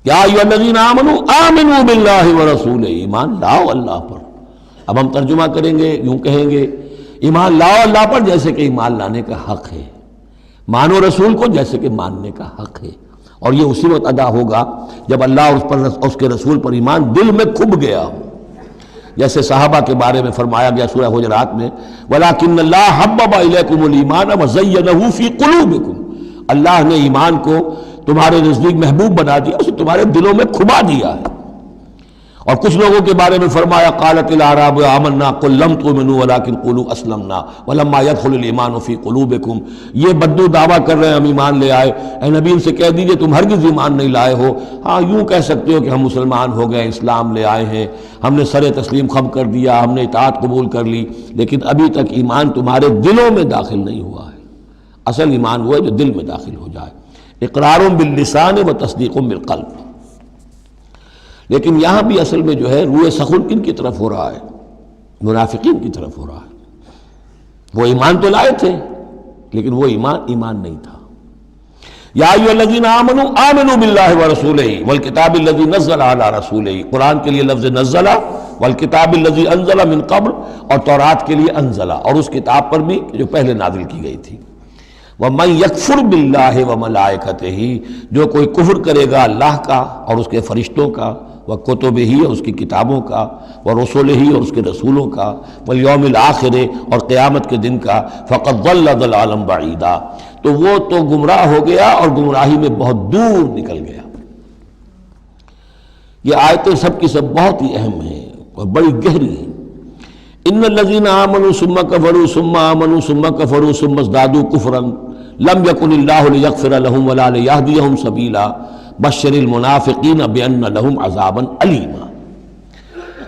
یا ایھا الذین آمنوا آمنوا باللہ ورسولہ، ایمان لاؤ اللہ پر۔ اب ہم ترجمہ کریں گے، یوں کہیں گے ایمان لاؤ اللہ پر جیسے کہ ایمان لانے کا حق ہے، مانو رسول کو جیسے کہ ماننے کا حق ہے، اور یہ اسی وقت ادا ہوگا جب اللہ اور اس کے رسول پر ایمان دل میں کھب گیا ہو، جیسے صحابہ کے بارے میں فرمایا گیا سورہ حجرات میں وَلَٰكِنَّ اللَّهَ حَبَّبَ إِلَيْكُمُ الْإِيمَانَ وَزَيَّنَهُ فِي قُلُوبِكُمْ، اللہ نے ایمان کو تمہارے نزدیک محبوب بنا دیا، اسے تمہارے دلوں میں کھبا دیا ہے۔ اور کچھ لوگوں کے بارے میں فرمایا قالت الاعراب آمنا قل لم تؤمنوا ولكن قولوا اسلمنا ولما يدخل الايمان في قلوبكم، یہ بدو دعویٰ کر رہے ہیں ہم ایمان لے آئے۔ اے نبی ان سے کہہ دیجئے تم ہرگز ایمان نہیں لائے ہو، ہاں یوں کہہ سکتے ہو کہ ہم مسلمان ہو گئے، اسلام لے آئے ہیں، ہم نے سر تسلیم خم کر دیا، ہم نے اطاعت قبول کر لی، لیکن ابھی تک ایمان تمہارے دلوں میں داخل نہیں ہوا ہے۔ اصل ایمان وہ ہے جو دل میں داخل ہو جائے، اقرار باللسان و تصدیق بالقلب۔ لیکن یہاں بھی اصل میں جو ہے روئے سخن کن کی طرف ہو رہا ہے؟ منافقین کی طرف ہو رہا ہے۔ وہ ایمان تو لائے تھے لیکن وہ ایمان نہیں تھا۔ یا ایھا الذین آمنوا آمنوا باللہ ورسولہ والکتاب الذی نزل علی رسولہ، قرآن کے لیے لفظ نزل، والکتاب الذی انزل من قبل، اور تورات کے لیے انزل، اور اس کتاب پر بھی جو پہلے نازل کی گئی تھی۔ وَمَن يَكْفُرْ بِاللَّهِ وَمَلَائِكَتِهِ، جو کوئی کفر کرے گا اللہ کا اور اس کے فرشتوں کا، وَكُتُبِهِ اور اس کی کتابوں کا، وَرُسُلِهِ اور اس کے رسولوں کا، وَالْيَوْمِ الْآخِرِ اور قیامت کے دن کا، فَقَدْ ضَلَّ ضَلَالًا بَعِيدًا، تو وہ تو گمراہ ہو گیا اور گمراہی میں بہت دور نکل گیا۔ یہ آیتیں سب کی سب بہت ہی اہم ہیں اور بڑی گہری ہیں۔ ان الذین آمنوا ثم کفروا ثم آمنوا ثم کفروا ثم ازدادوا کفرا لم یکن اللہ لیغفر لهم ولا لیہدیہم سبیلا بشر المنافقین بان لهم عذابا علیما۔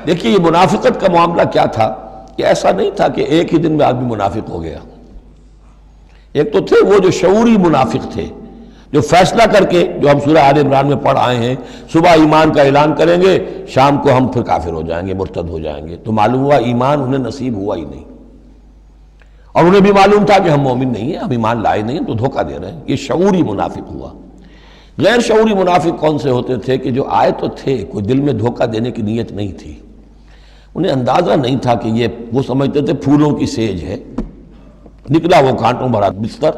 دیکھیے یہ منافقت کا معاملہ کیا تھا؟ یہ ایسا نہیں تھا کہ ایک ہی دن میں آدمی منافق ہو گیا۔ ایک تو تھے وہ جو شعوری منافق تھے، جو فیصلہ کر کے، جو ہم سورہ آل عمران میں پڑھ آئے ہیں، صبح ایمان کا اعلان کریں گے، شام کو ہم پھر کافر ہو جائیں گے، مرتد ہو جائیں گے، تو معلوم ہوا ایمان انہیں نصیب ہوا ہی نہیں، اور انہیں بھی معلوم تھا کہ ہم مومن نہیں ہیں، ہم ایمان لائے نہیں ہیں، تو دھوکہ دے رہے ہیں۔ یہ شعوری منافق ہوا۔ غیر شعوری منافق کون سے ہوتے تھے؟ کہ جو آئے تو تھے، کوئی دل میں دھوکہ دینے کی نیت نہیں تھی، انہیں اندازہ نہیں تھا کہ یہ، وہ سمجھتے تھے پھولوں کی سیج ہے، نکلا وہ کانٹوں بھرا بستر۔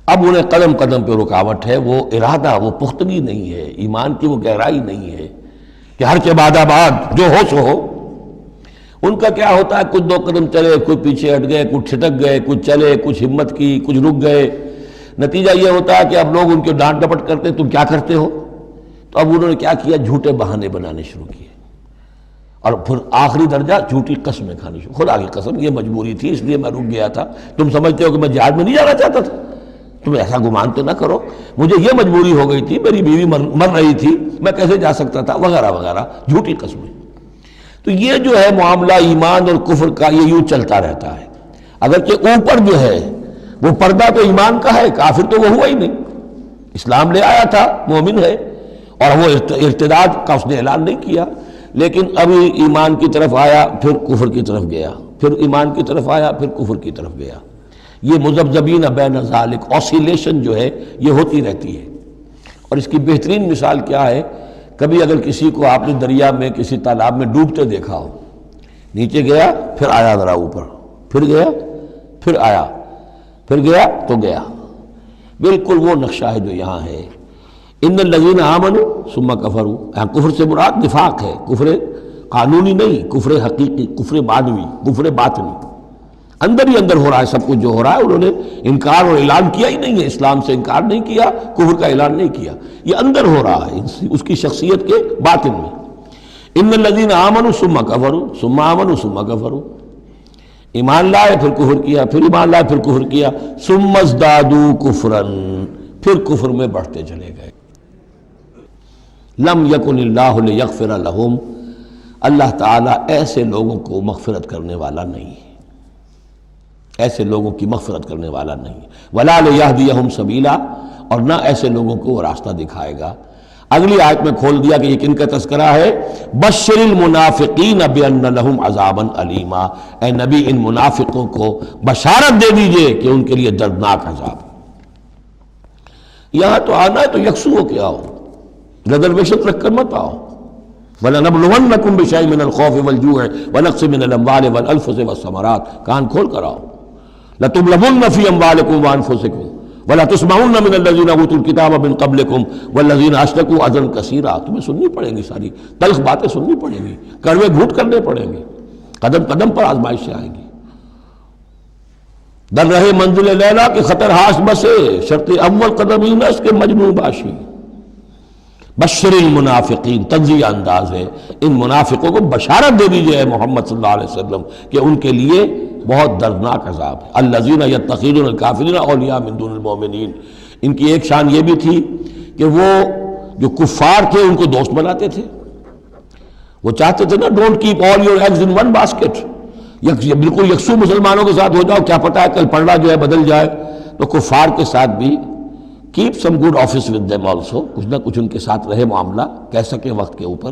اب انہیں قدم قدم پہ رکاوٹ ہے، وہ ارادہ، وہ پختگی نہیں ہے، ایمان کی وہ گہرائی نہیں ہے کہ ہر کے بعد آباد جو ہو سو ہو۔ ان کا کیا ہوتا ہے، کچھ دو قدم چلے، کچھ پیچھے ہٹ گئے، کچھ چھٹک گئے، کچھ چلے، کچھ ہمت کی، کچھ رک گئے۔ نتیجہ یہ ہوتا ہے کہ اب لوگ ان کے ڈانٹ ڈپٹ کرتے تم کیا کرتے ہو؟ تو اب انہوں نے کیا کیا، جھوٹے بہانے بنانے شروع کیے، اور پھر آخری درجہ جھوٹی قسمیں کھانی شروع۔ خدا کی قسم یہ مجبوری تھی، اس لیے میں رک گیا تھا، تم سمجھتے ہو کہ میں جہاد میں نہیں جانا چاہتا تھا، تم ایسا گمان تو نہ کرو، مجھے یہ مجبوری ہو گئی تھی، میری بیوی مر رہی تھی، میں کیسے جا سکتا تھا، وغیرہ وغیرہ، جھوٹی قسمیں۔ تو یہ جو ہے معاملہ ایمان اور کفر کا، یہ یوں چلتا رہتا ہے۔ اگرچہ اوپر جو ہے وہ پردہ تو ایمان کا ہے، کافر تو وہ ہوا ہی نہیں، اسلام لے آیا تھا، مومن ہے، اور وہ ارتداد کا اس نے اعلان نہیں کیا، لیکن ابھی ایمان کی طرف آیا پھر کفر کی طرف گیا، پھر ایمان کی طرف آیا پھر کفر کی طرف گیا۔ یہ مذبذبین بین ذالک، اوسیلیشن جو ہے یہ ہوتی رہتی ہے۔ اور اس کی بہترین مثال کیا ہے، کبھی اگر کسی کو آپ نے دریا میں کسی تالاب میں ڈوبتے دیکھا ہو، نیچے گیا پھر آیا ذرا اوپر، پھر گیا پھر آیا، پھر گیا تو گیا، بالکل وہ نقشہ ہے جو یہاں ہے۔ ان الذین آمنوا ثم کفروا، یہاں کفر سے مراد نفاق ہے، کفر قانونی نہیں، کفر حقیقی، کفر معنوی، کفر باطنی، اندر ہی اندر ہو رہا ہے سب کچھ جو ہو رہا ہے۔ انہوں نے انکار اور اعلان کیا ہی نہیں ہے، اسلام سے انکار نہیں کیا، کفر کا اعلان نہیں کیا، یہ اندر ہو رہا ہے اس کی شخصیت کے باطن میں۔ ان الذین آمنوا ثم کفروا ثم آمنوا ثم کفروا، ایمان لائے پھر کفر کیا، پھر ایمان لائے پھر کفر کیا، ثم ازدادوا کفرا، پھر کفر میں بڑھتے چلے گئے۔ لم یکن اللہ لیغفر لہم، اللہ تعالیٰ ایسے لوگوں کو مغفرت کرنے والا نہیں ہے، ایسے لوگوں کی مغفرت کرنے والا نہیں، ولا لیہدیہم سبیلا، اور نہ ایسے لوگوں کو وہ راستہ دکھائے گا۔ اگلی آیت میں کھول دیا کہ یہ کن کا تذکرہ ہے، بشر المنافقین بان لہم عذابا علیما، اے نبی ان منافقوں کو بشارت دے دیجئے کہ ان کے لیے دردناک عذاب۔ یہاں تو آنا ہے تو یکسو ہو کے آؤ، ریزرویشن رکھ کر مت آؤ۔ وَلَنَبْلُوَنَّكُمْ بِشَيْءٍ مِّنَ الْخَوْفِ وَالْجُوعِ وَنَقْصٍ مِّنَ الْأَمْوَالِ وَالْأَنفُسِ وَالثَّمَرَاتِ، کان کھول کر آؤ۔ لَتُبْلَوُنَّ فِي أَمْوَالِكُمْ وَأَنفُسِكُمْ وَلَتُسْمَعُنَّ مِنَ الَّذِينَ أُوتُوا الْكِتَابَ مِن قَبْلِكُمْ وَالَّذِينَ أَشْرَكُوا أَذًى كَثِيرًا، تمہیں سننی پڑیں گی، ساری تلخ باتیں سننی پڑیں گی، کڑوے گھونٹ کرنے پڑیں گے، قدم قدم پر آزمائشیں آئیں گی۔ در رہے منزل لیلا کے خطر ہاش بسے، شرط اول قدم اینس کے مجنون باشی۔ بشر المنافقین، تنزیہ انداز ہے، ان منافقوں کو بشارت دے دیجئے محمد صلی اللہ علیہ وسلم کہ ان کے لیے بہت دردناک عذاب ہے۔ الذین یتخذون الکافرین اولیاء من دون المؤمنین، ان کی ایک شان یہ بھی تھی کہ وہ جو کفار تھے ان کو دوست بناتے تھے۔ وہ چاہتے تھے نا don't keep all your eggs in one basket, بالکل یکسو مسلمانوں کے ساتھ ہو جاؤ، کیا پتہ ہے کل پلڑا جو ہے بدل جائے۔ تو کفار کے ساتھ بھی keep some good office with them also, کچھ نہ کچھ ان کے ساتھ رہے معاملہ، کہہ سکے وقت کے اوپر،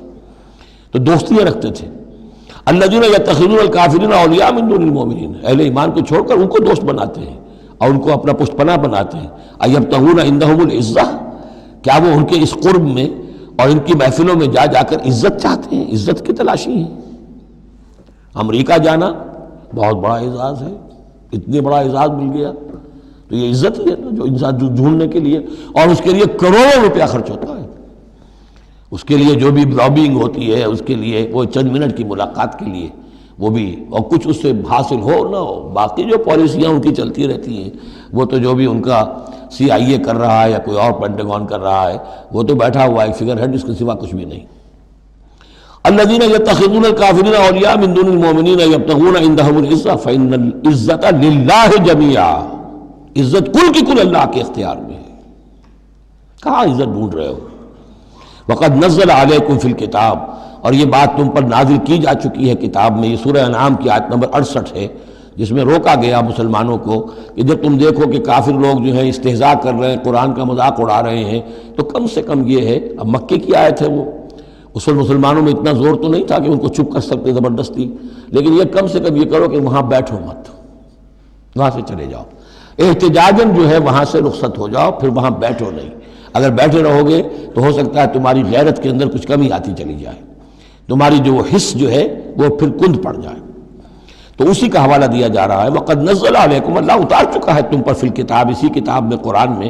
تو دوستیاں رکھتے تھے۔ الذین یتخذون الکافرین اولیاء من دون المؤمنین، اہل ایمان کو چھوڑ کر ان کو دوست بناتے ہیں اور ان کو اپنا پشت پناہ بناتے ہیں۔ ایبتغون عندہم العزہ، کیا وہ ان کے اس قرب میں اور ان کی محفلوں میں جا جا کر عزت چاہتے ہیں، عزت کی تلاشی ہیں۔ امریکہ جانا بہت بڑا اعزاز ہے، اتنے بڑا اعزاز مل گیا تو یہ عزت ہی ہے نا، جو انسان ڈھونڈنے کے لیے، اور اس کے لیے کروڑوں روپیہ خرچ ہوتا ہے، اس کے لیے جو بھی لابینگ ہوتی ہے، اس کے لیے وہ چند منٹ کی ملاقات کے لیے وہ بھی، اور کچھ اس سے حاصل ہو نہ ہو، باقی جو پالیسیاں ان کی چلتی رہتی ہیں وہ تو جو بھی ان کا CIA کر رہا ہے یا کوئی اور پینٹاگون کر رہا ہے، وہ تو بیٹھا ہوا ہے ایک فگر ہیڈ، اس کے سوا کچھ بھی نہیں۔ الذین یتخذون الکافرین اولیاء من دون المؤمنین یبتغون عندہم العزہ فإن العزۃ للہ جمیعا، عزت کل کی کل اللہ کے اختیار میں ہے۔ کہاں عزت ڈھونڈ رہے ہو؟ وقد نزل علیکم فی الکتاب، اور یہ بات تم پر نازل کی جا چکی ہے کتاب میں، یہ سورہ انعام کی آیت نمبر 68 ہے، جس میں روکا گیا مسلمانوں کو کہ جب تم دیکھو کہ کافر لوگ جو ہیں استہزاء کر رہے ہیں، قرآن کا مذاق اڑا رہے ہیں، تو کم سے کم یہ ہے، اب مکے کی آیت ہے وہ، اس وقت مسلمانوں میں اتنا زور تو نہیں تھا کہ ان کو چپ کر سکتے زبردستی، لیکن یہ کم سے کم یہ کرو کہ وہاں بیٹھو مت، وہاں سے چلے جاؤ، احتجاجاً جو ہے وہاں سے رخصت ہو جاؤ، پھر وہاں بیٹھو نہیں۔ اگر بیٹھے رہو گے تو ہو سکتا ہے تمہاری غیرت کے اندر کچھ کمی آتی چلی جائے، تمہاری جو حس جو ہے وہ پھر کند پڑ جائے۔ تو اسی کا حوالہ دیا جا رہا ہے، وقد نزل علیکم، اللہ اتار چکا ہے تم پر فی الکتاب، اسی کتاب میں قرآن میں،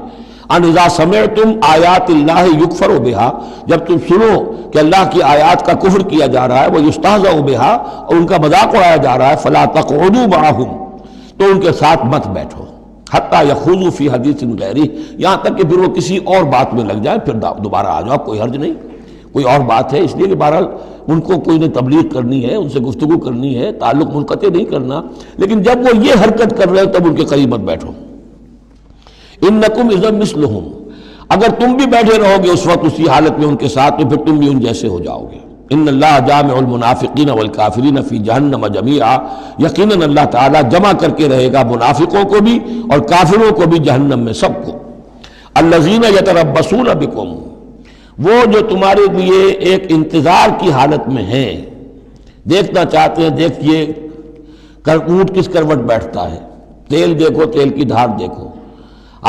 ان اذا سمعتم آیات اللہ یکفر بہا، جب تم سنو کہ اللہ کی آیات کا کفر کیا جا رہا ہے، وہ یستہزأ بہا، اور ان کا مذاق اڑایا جا رہا ہے، فلا تقعدوا معہم، تو ان کے ساتھ مت بیٹھو، حتی یخوضوا فی حدیث غیرہ، یہاں تک کہ پھر وہ کسی اور بات میں لگ جائیں، پھر دوبارہ آ جاؤ، کوئی حرج نہیں، کوئی اور بات ہے، اس لیے کہ بہرحال ان کو کوئی نے تبلیغ کرنی ہے، ان سے گفتگو کرنی ہے، تعلق منقطع نہیں کرنا، لیکن جب وہ یہ حرکت کر رہے ہیں تب ان کے قریب مت بیٹھو۔ انکم اذا مثلہم، اگر تم بھی بیٹھے رہو گے اس وقت اسی حالت میں ان کے ساتھ، تو پھر تم بھی ان جیسے ہو جاؤ گے۔ ان اللہ جامع المنافقین والکافرین فی جہنم جمیعا، یقیناً اللہ تعالیٰ جمع کر کے رہے گا منافقوں کو بھی اور کافروں کو بھی جہنم میں، سب کو۔ الذین یتربصون بکم، وہ جو تمہارے لیے ایک انتظار کی حالت میں ہیں، دیکھنا چاہتے ہیں، دیکھیے اونٹ کس کروٹ بیٹھتا ہے، تیل دیکھو، تیل کی دھار دیکھو،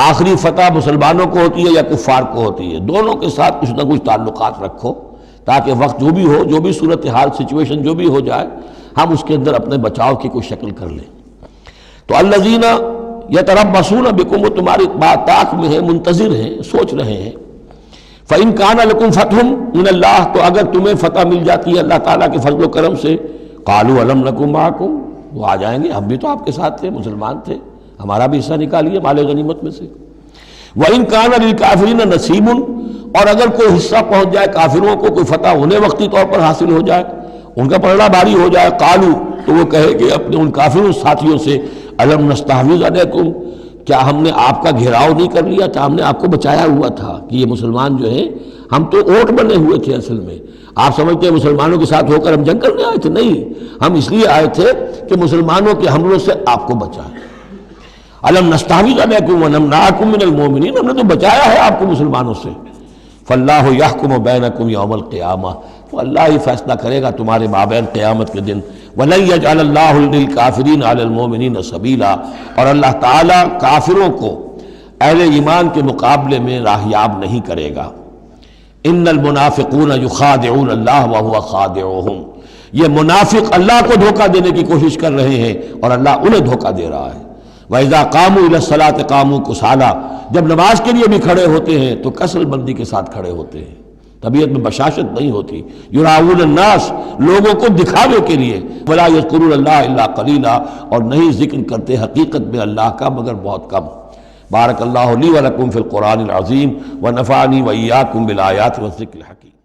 آخری فتح مسلمانوں کو ہوتی ہے یا کفار کو ہوتی ہے، دونوں کے ساتھ کچھ نہ کچھ تعلقات رکھو، تاکہ وقت جو بھی ہو، جو بھی صورتحال سچویشن جو بھی ہو جائے، ہم اس کے اندر اپنے بچاؤ کی کوئی شکل کر لیں۔ تو الذین یتربصون بکم، وہ تمہاری بات طاق میں ہیں، منتظر ہیں، سوچ رہے ہیں۔ فإن کان لکم فتح من اللہ، تو اگر تمہیں فتح مل جاتی ہے اللہ تعالیٰ کے فضل و کرم سے، قالوا الم نکن معکم، وہ آ جائیں گے، ہم بھی تو آپ کے ساتھ تھے، مسلمان تھے، ہمارا بھی حصہ نکالیے مال غنیمت میں سے۔ وإن کان للکافرین نصیب، اور اگر کوئی حصہ پہنچ جائے کافروں کو، کوئی فتح انہیں وقتی طور پر حاصل ہو جائے، ان کا پلڑا بھاری ہو جائے، قالوا، تو وہ کہے کہ اپنے ان کافروں ساتھیوں سے، الم نستحوذ علیکم، کیا ہم نے آپ کا گھیراؤ نہیں کر لیا تھا، ہم نے آپ کو بچایا ہوا تھا کہ یہ مسلمان جو ہیں، ہم تو اوٹ بنے ہوئے تھے اصل میں، آپ سمجھتے ہیں مسلمانوں کے ساتھ ہو کر ہم جنگ کرنے آئے تھے، نہیں، ہم اس لیے آئے تھے کہ مسلمانوں کے حملوں سے آپ کو بچائیں۔ الم نستحوذ علیکم ونمنعکم من المؤمنین، ہم نے تو بچایا ہے آپ کو مسلمانوں سے۔ فاللہ یحکم بینکم یوم القیامہ، تو اللہ ہی فیصلہ کرے گا تمہارے مابین قیامت کے دن۔ وَلَن يَجْعَلَ اللَّهُ لِلْكَافِرِينَ عَلَى الْمُؤْمِنِينَ سَبِيلًا، اور اللہ تعالیٰ کافروں کو اہل ایمان کے مقابلے میں راہیاب نہیں کرے گا۔ ان المنافقون یخادعون اللہ وهو خادعهم، یہ منافق اللہ کو دھوکہ دینے کی کوشش کر رہے ہیں اور اللہ انہیں دھوکہ دے رہا ہے۔ وَإِذَا قَامُوا إِلَى الصَّلَاةِ قَامُوا كُسَالَىٰ، جب نماز کے لیے بھی کھڑے ہوتے ہیں تو کسل بندی کے ساتھ کھڑے ہوتے ہیں، طبیعت میں بشاشت نہیں ہوتی. یراؤون الناس، لوگوں کو دکھاوے کے لیے. ولا یذکرون اللہ الا قلیلا، اور نہیں ذکر کرتے حقیقت میں اللہ کا مگر بہت کم. بارک اللہ لی ولکم فی القرآن العظیم ونفعنی وإیاکم بالآیات والذکر الحکیم.